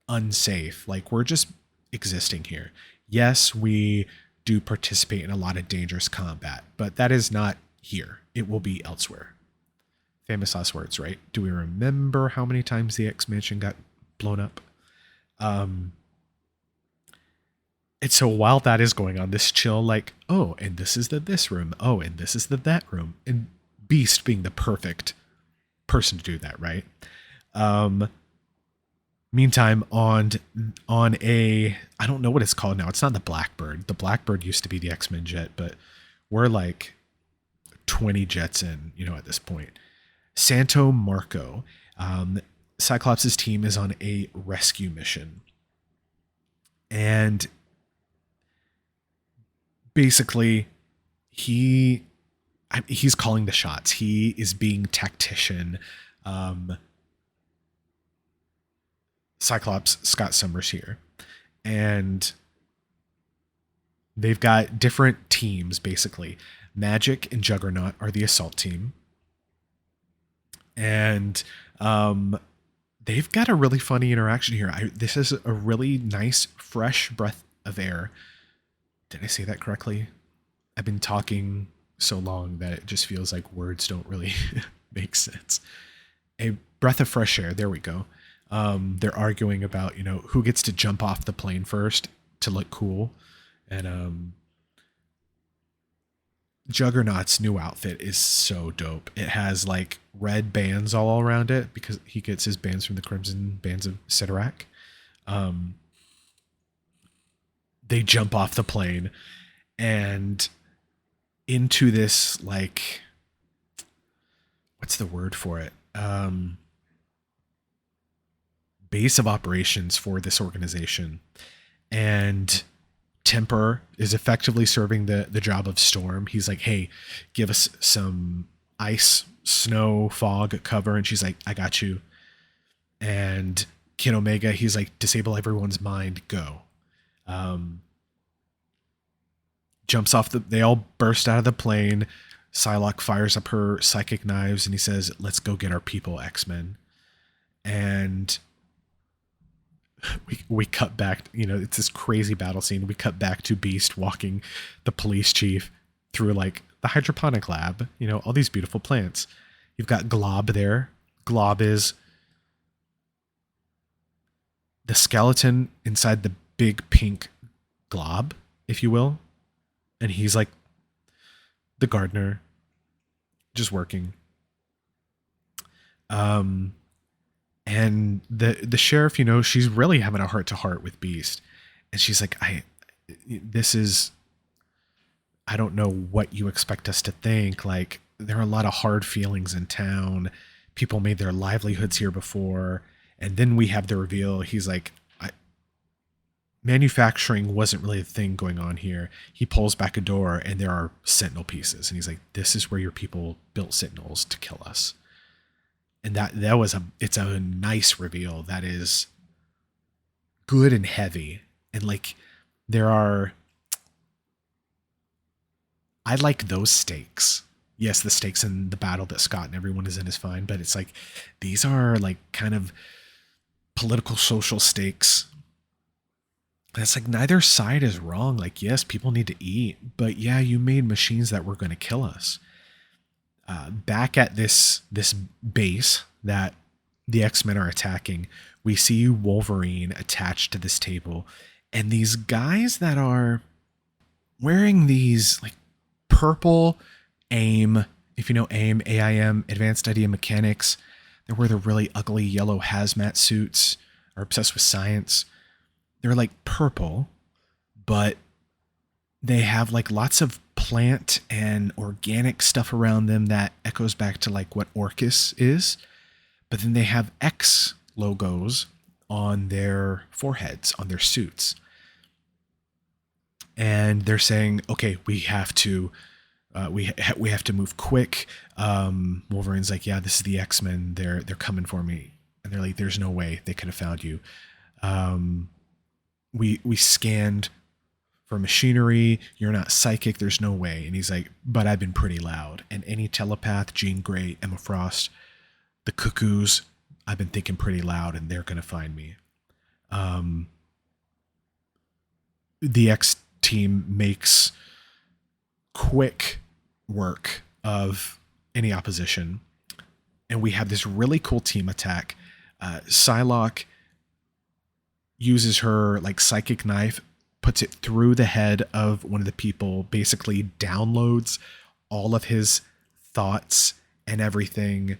unsafe. Like, we're just existing here. Yes, we do participate in a lot of dangerous combat, but that is not here. It will be elsewhere." Famous last words, right? Do we remember how many times the X-Mansion got blown up? And so while that is going on, this chill, like, "Oh, and this is this room. Oh, and this is that room." And Beast being the perfect person to do that, right? Meantime, on a, I don't know what it's called now. It's not the Blackbird. The Blackbird used to be the X-Men jet, but we're like 20 jets in, at this point. Santo Marco. Cyclops' team is on a rescue mission. And basically, he's calling the shots. He is being tactician. Cyclops, Scott Summers here. And they've got different teams, basically. Magic and Juggernaut are the assault team. And they've got a really funny interaction here. This is a really nice, fresh breath of air. Did I say that correctly? I've been talking so long that it just feels like words don't really make sense. A breath of fresh air. There we go. They're arguing about, who gets to jump off the plane first to look cool. And Juggernaut's new outfit is so dope. It has like red bands all around it because he gets his bands from the Crimson Bands of Sidorak. They jump off the plane and into this, like, what's the word for it? Base of operations for this organization. And Temper is effectively serving the job of Storm. He's like, "Hey, give us some ice, snow, fog cover." And she's like, "I got you." And Kid Omega, he's like, "Disable everyone's mind, go." Jumps off they all burst out of the plane. Psylocke fires up her psychic knives and he says, "Let's go get our people, X-Men." And we cut back, it's this crazy battle scene. We cut back to Beast walking the police chief through like the hydroponic lab, all these beautiful plants. You've got Glob there. Glob is the skeleton inside the big pink glob, if you will. And he's like the gardener, just working. And the sheriff, she's really having a heart to heart with Beast. And she's like, I don't know what you expect us to think. Like, there are a lot of hard feelings in town. People made their livelihoods here before. And then we have the reveal. He's like, manufacturing wasn't really a thing going on here. He pulls back a door and there are sentinel pieces. And he's like, this is where your people built sentinels to kill us. And it's a nice reveal that is good and heavy. And like, I like those stakes. Yes, the stakes in the battle that Scott and everyone is in is fine, but it's like, these are like kind of political, social stakes. And it's like, neither side is wrong. Like, yes, people need to eat, but yeah, you made machines that were going to kill us. Back at this base that the X-Men are attacking, we see Wolverine attached to this table, and these guys that are wearing these like purple AIM, if you know AIM, AIM, Advanced Idea Mechanics. They wear the really ugly yellow hazmat suits, are obsessed with science. They're like purple, but they have like lots of plant and organic stuff around them that echoes back to like what Orcus is. But then they have X logos on their foreheads, on their suits. And they're saying, okay, we have to move quick. Wolverine's like, yeah, this is the X-Men. They're coming for me. And they're like, there's no way they could have found you. We scanned for machinery. You're not psychic. There's no way. And he's like, but I've been pretty loud. And any telepath, Jean Grey, Emma Frost, the Cuckoos, I've been thinking pretty loud, and they're going to find me. The X team makes quick work of any opposition. And we have this really cool team attack. Psylocke uses her like psychic knife, puts it through the head of one of the people, basically downloads all of his thoughts and everything,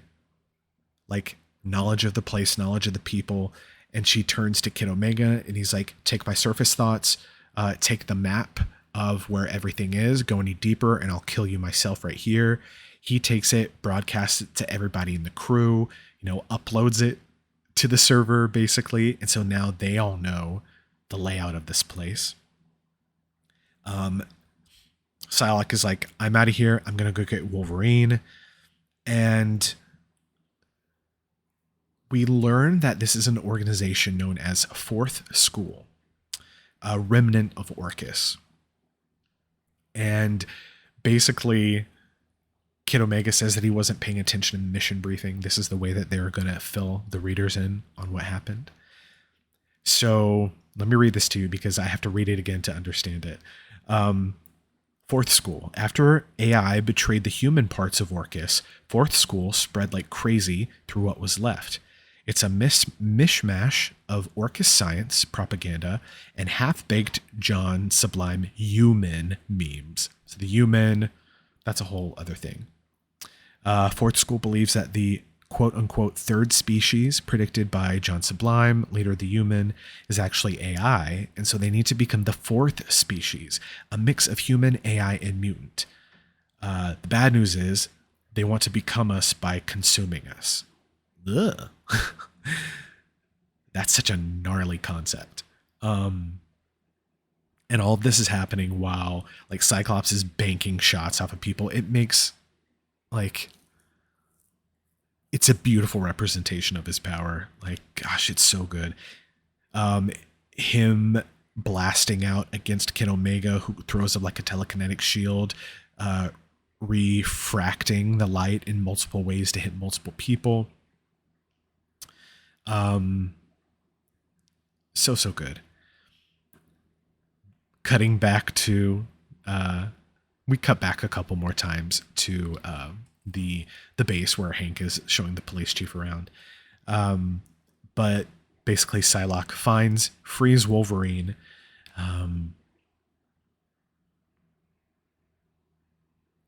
like knowledge of the place, knowledge of the people. And she turns to Kid Omega and he's like, take my surface thoughts, take the map of where everything is, go any deeper and I'll kill you myself right here. He takes it, broadcasts it to everybody in the crew, uploads it to the server basically. And so now they all know the layout of this place. Psylocke is like, I'm out of here. I'm going to go get Wolverine. And we learn that this is an organization known as Fourth School, a remnant of Orcus. And basically, Kid Omega says that he wasn't paying attention in the mission briefing. This is the way that they're going to fill the readers in on what happened. So let me read this to you because I have to read it again to understand it. Fourth School. After AI betrayed the human parts of Orcus, Fourth School spread like crazy through what was left. It's a mishmash of Orcus science, propaganda, and half-baked John Sublime human memes. So the human, that's a whole other thing. Fourth School believes that the quote-unquote third species predicted by John Sublime, later the human, is actually AI, and so they need to become the fourth species, a mix of human, AI, and mutant. The bad news is they want to become us by consuming us. Ugh. That's such a gnarly concept. And all of this is happening while like Cyclops is banking shots off of people. It makes like, it's a beautiful representation of his power. Like, gosh, it's so good. Him blasting out against Kid Omega, who throws up like a telekinetic shield, refracting the light in multiple ways to hit multiple people. So good. Cutting back to we cut back a couple more times to the base where Hank is showing the police chief around. But basically, Psylocke frees Wolverine.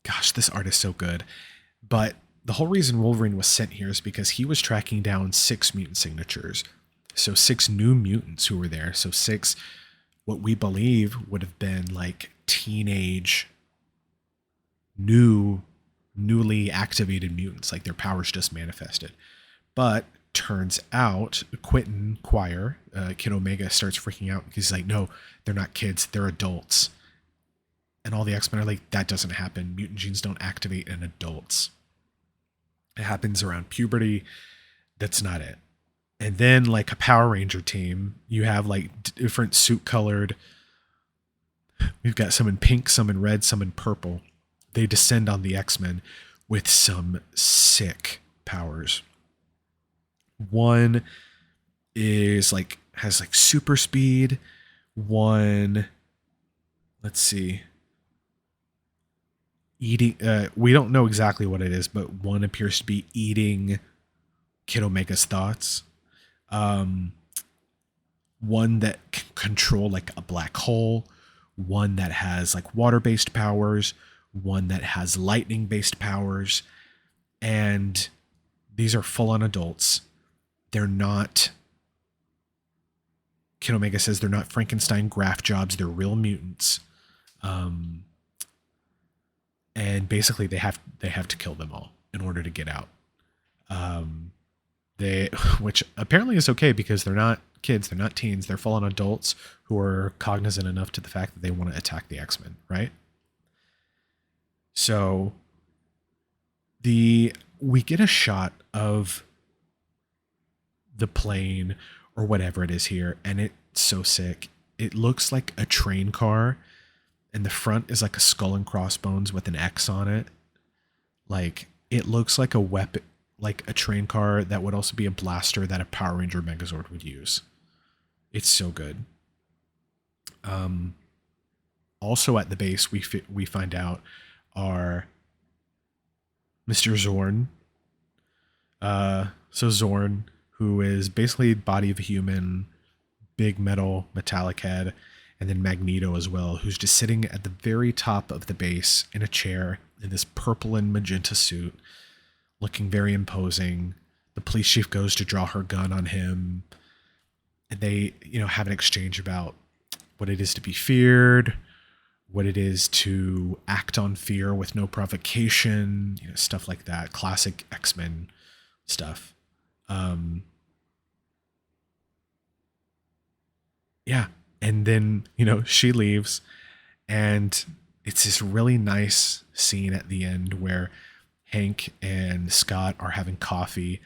Gosh, this art is so good. But the whole reason Wolverine was sent here is because he was tracking down 6 mutant signatures. So 6 new mutants who were there. So 6, what we believe would have been like teenage, newly activated mutants, like their powers just manifested. But turns out Quentin Quire, Kid Omega, starts freaking out because he's like, no, they're not kids, they're adults. And all the X-Men are like, that doesn't happen. Mutant genes don't activate in adults. It happens around puberty. That's not it. And then like a Power Ranger team, you have like different suit colored. We've got some in pink, some in red, some in purple. They descend on the X-Men with some sick powers. One is like, has like super speed. One, let's see. Eating, we don't know exactly what it is, but one appears to be eating Kid Omega's thoughts. One that can control like a black hole. One that has like water-based powers. One that has lightning-based powers. And these are full-on adults. They're not, Kid Omega says they're not Frankenstein graft jobs. They're real mutants. And basically they have to kill them all in order to get out. Which apparently is okay because they're not kids, they're not teens, they're full-on adults who are cognizant enough to the fact that they want to attack the X-Men, right? So we get a shot of the plane or whatever it is here, and it's so sick. It looks like a train car. And the front is like a skull and crossbones with an X on it. Like, it looks like a weapon, like a train car that would also be a blaster that a Power Ranger Megazord would use. It's so good. Also at the base, we find out are Mr. Zorn. So Zorn, who is basically body of a human, big metallic head, and then Magneto as well, who's just sitting at the very top of the base in a chair in this purple and magenta suit, looking very imposing. The police chief goes to draw her gun on him, and they, have an exchange about what it is to be feared, what it is to act on fear with no provocation, stuff like that. Classic X-Men stuff. Yeah. And then, she leaves, and it's this really nice scene at the end where Hank and Scott are having coffee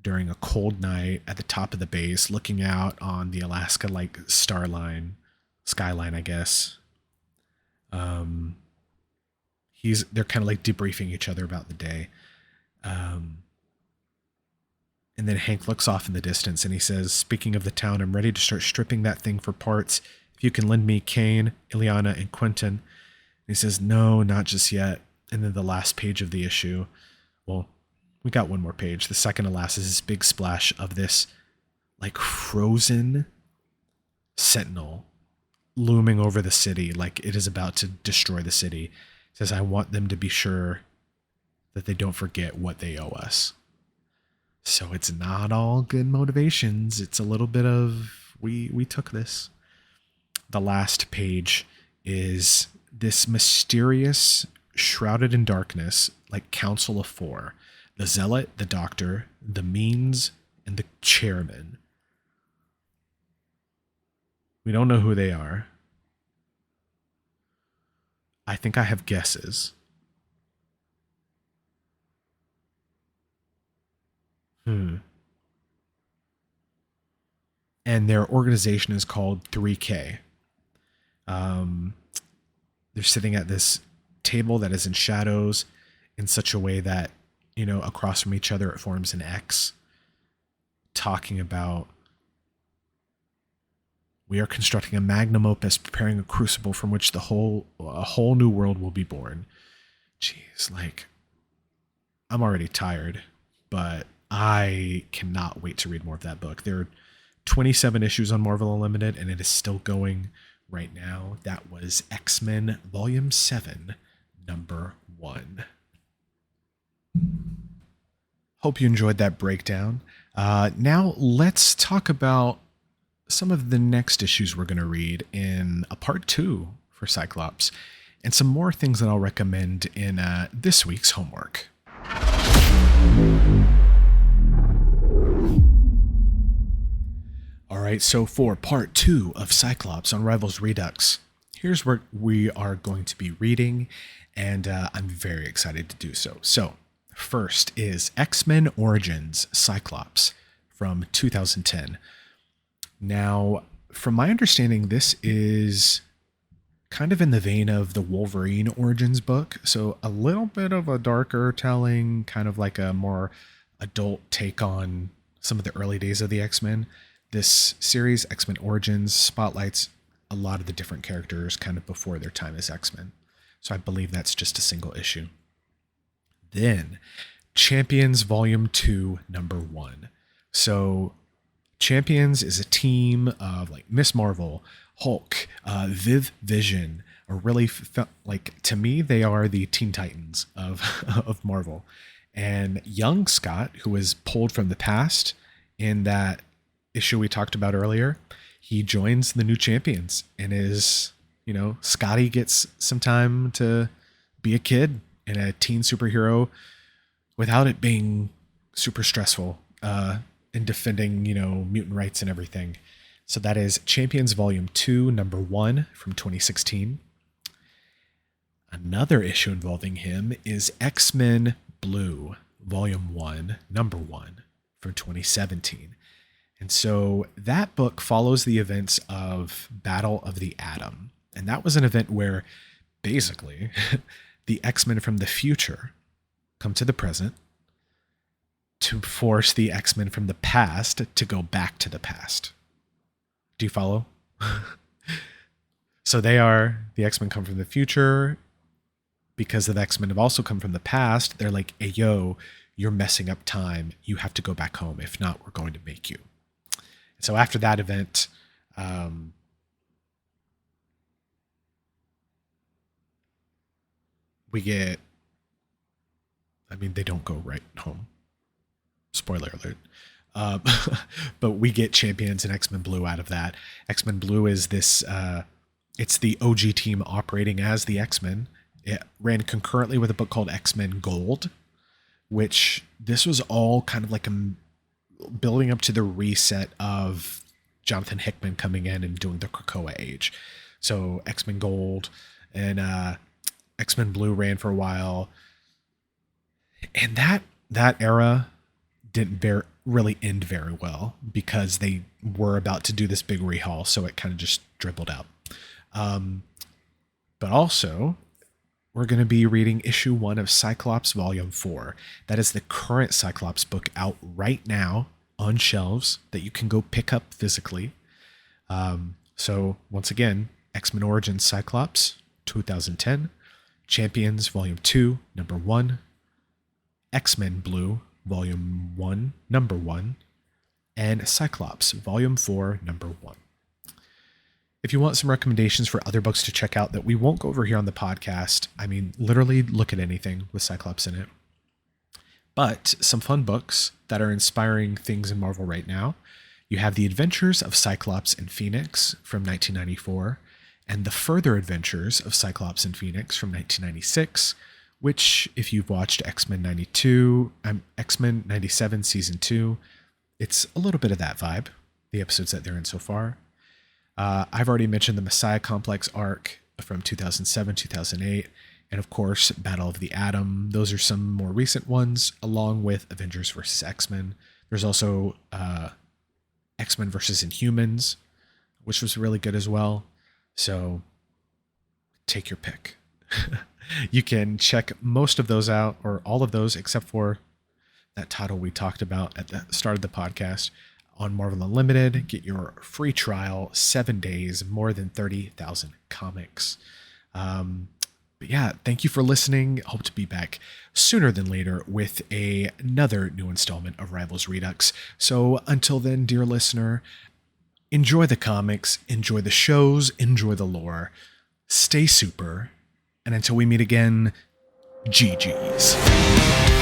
during a cold night at the top of the base, looking out on the Alaska like skyline, I guess. They're kind of like debriefing each other about the day. And then Hank looks off in the distance and he says, speaking of the town, I'm ready to start stripping that thing for parts. If you can lend me Kane, Ileana, and Quentin. And he says, no, not just yet. And then the last page of the issue, well, we got one more page. The second to last is this big splash of this like frozen sentinel looming over the city like it is about to destroy the city. It says, I want them to be sure that they don't forget what they owe us. So it's not all good motivations. It's a little bit of, we took this. The last page is this mysterious, shrouded in darkness, like Council of Four. The Zealot, the Doctor, the Means, and the Chairman. We don't know who they are. I think I have guesses. And their organization is called 3K. They're sitting at this table that is in shadows in such a way that, across from each other it forms an X, talking about We are constructing a magnum opus, preparing a crucible from which a whole new world will be born. Jeez, like, I'm already tired, but I cannot wait to read more of that book. There are 27 issues on Marvel Unlimited, and it is still going right now. That was X-Men Volume 7, Number 1. Hope you enjoyed that breakdown. Now let's talk about some of the next issues we're going to read in a part 2 for Cyclops, and some more things that I'll recommend in this week's homework. All right, so for part 2 of Cyclops on Rivals Redux, here's what we are going to be reading, and I'm very excited to do so. So, first is X-Men Origins Cyclops from 2010. Now, from my understanding, this is kind of in the vein of the Wolverine Origins book, so a little bit of a darker telling, kind of like a more adult take on some of the early days of the X-Men. This series, X-Men Origins, spotlights a lot of the different characters kind of before their time as X-Men. So I believe that's just a single issue. Then, Champions Volume 2, Number 1. So, Champions is a team of like Miss Marvel, Hulk, Vision, or really, like, to me, they are the Teen Titans of Marvel. And young Scott, who was pulled from the past in that issue we talked about earlier, he joins the new Champions and is, Scotty gets some time to be a kid and a teen superhero without it being super stressful in defending, mutant rights and everything. So that is Champions Volume 2, Number 1 from 2016. Another issue involving him is X-Men Blue, Volume 1, Number 1 from 2017. And so that book follows the events of Battle of the Atom. And that was an event where basically the X-Men from the future come to the present to force the X-Men from the past to go back to the past. Do you follow? So the X-Men come from the future. Because the X-Men have also come from the past, they're like, hey, yo, you're messing up time. You have to go back home. If not, we're going to make you. So after that event, we get, they don't go right home. Spoiler alert. But we get Champions and X-Men Blue out of that. X-Men Blue is this, it's the OG team operating as the X-Men. It ran concurrently with a book called X-Men Gold, which this was all kind of like building up to the reset of Jonathan Hickman coming in and doing the Krakoa age. So X-Men Gold and X-Men Blue ran for a while. And that era didn't really end very well because they were about to do this big rehaul, so it kind of just dribbled out. But also, we're going to be reading issue 1 of Cyclops Volume 4. That is the current Cyclops book out right now on shelves that you can go pick up physically. So once again, X-Men Origins Cyclops 2010, Champions Volume 2, Number 1, X-Men Blue Volume 1, Number 1, and Cyclops Volume 4, Number 1. If you want some recommendations for other books to check out that we won't go over here on the podcast, literally look at anything with Cyclops in it. But some fun books that are inspiring things in Marvel right now. You have The Adventures of Cyclops and Phoenix from 1994, and The Further Adventures of Cyclops and Phoenix from 1996, which, if you've watched X-Men 97 Season 2, it's a little bit of that vibe, the episodes that they're in so far. I've already mentioned the Messiah Complex arc from 2007, 2008, and of course, Battle of the Atom. Those are some more recent ones, along with Avengers vs. X-Men. There's also X-Men vs. Inhumans, which was really good as well. So take your pick. You can check most of those out, or all of those, except for that title we talked about at the start of the podcast, on Marvel Unlimited. Get your free trial, 7 days, more than 30,000 comics. But yeah, thank you for listening. Hope to be back sooner than later with another new installment of Rivals Redux. So until then, dear listener, enjoy the comics, enjoy the shows, enjoy the lore, stay super, and until we meet again, GG's.